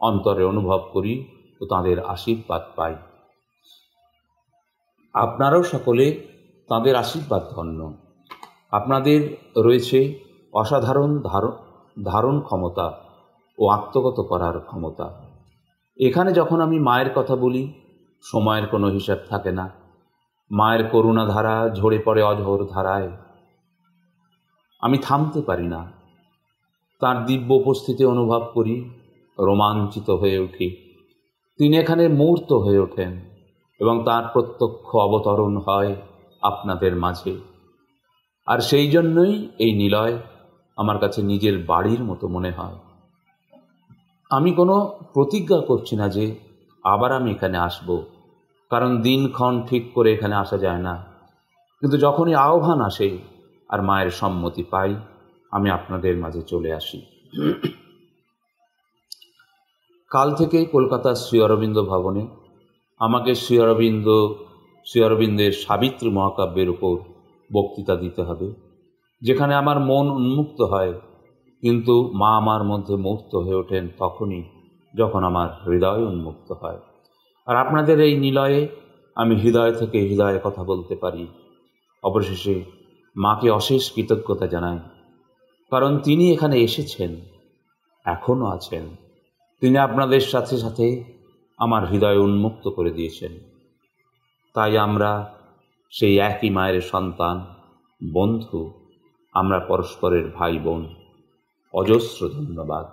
অন্তরে অনুভব করি ও তাঁদের আশীর্বাদ পাই। আপনারাও সকলে তাঁদের আশীর্বাদ ধন্য। আপনাদের রয়েছে অসাধারণ ধারণ ক্ষমতা ও আত্মগত করার ক্ষমতা। এখানে যখন আমি মায়ের কথা বলি, সময়ের কোনো হিসাব থাকে না। মায়ের করুণা ধারা ঝরে পড়ে অঝোর ধারায়। আমি থামতে পারি না। তার দিব্য উপস্থিতি অনুভব করি, রোমাঞ্চিত হয়ে উঠি। তিনি এখানে মূর্ত হয়ে ওঠেন এবং তার প্রত্যক্ষ অবতরণ হয় আপনাদের মাঝে। আর সেই জন্যই এই নিলয় আমার কাছে নিজের বাড়ির মতো মনে হয়। আমি কোনো প্রতিজ্ঞা করছি না যে আবার আমি এখানে আসব, কারণ দিনক্ষণ ঠিক করে এখানে আসা যায় না। কিন্তু যখনই আহ্বান আসে আর মায়ের সম্মতি পাই, আমি আপনাদের মাঝে চলে আসি। কাল থেকেই কলকাতার শ্রী অরবিন্দ ভবনে আমাকে শ্রী অরবিন্দের সাবিত্রী মহাকাব্যের উপর বক্তৃতা দিতে হবে, যেখানে আমার মন উন্মুক্ত হয়, কিন্তু মা আমার মধ্যে মূর্ত হয়ে ওঠেন তখনই যখন আমার হৃদয় উন্মুক্ত হয়। আর আপনাদের এই নিলয়ে আমি হৃদয় থেকে হৃদয়ে কথা বলতে পারি। অবশেষে মাকে অশেষ কৃতজ্ঞতা জানাই, কারণ তিনি এখানে এসেছেন, এখনও আছেন। তিনি আপনাদের সাথে সাথে আমার হৃদয় উন্মুক্ত করে দিয়েছেন। তাই আমরা সেই একই মায়ের সন্তান, বন্ধু, আমরা পরস্পরের ভাই বোন। অজস্র ধন্যবাদ।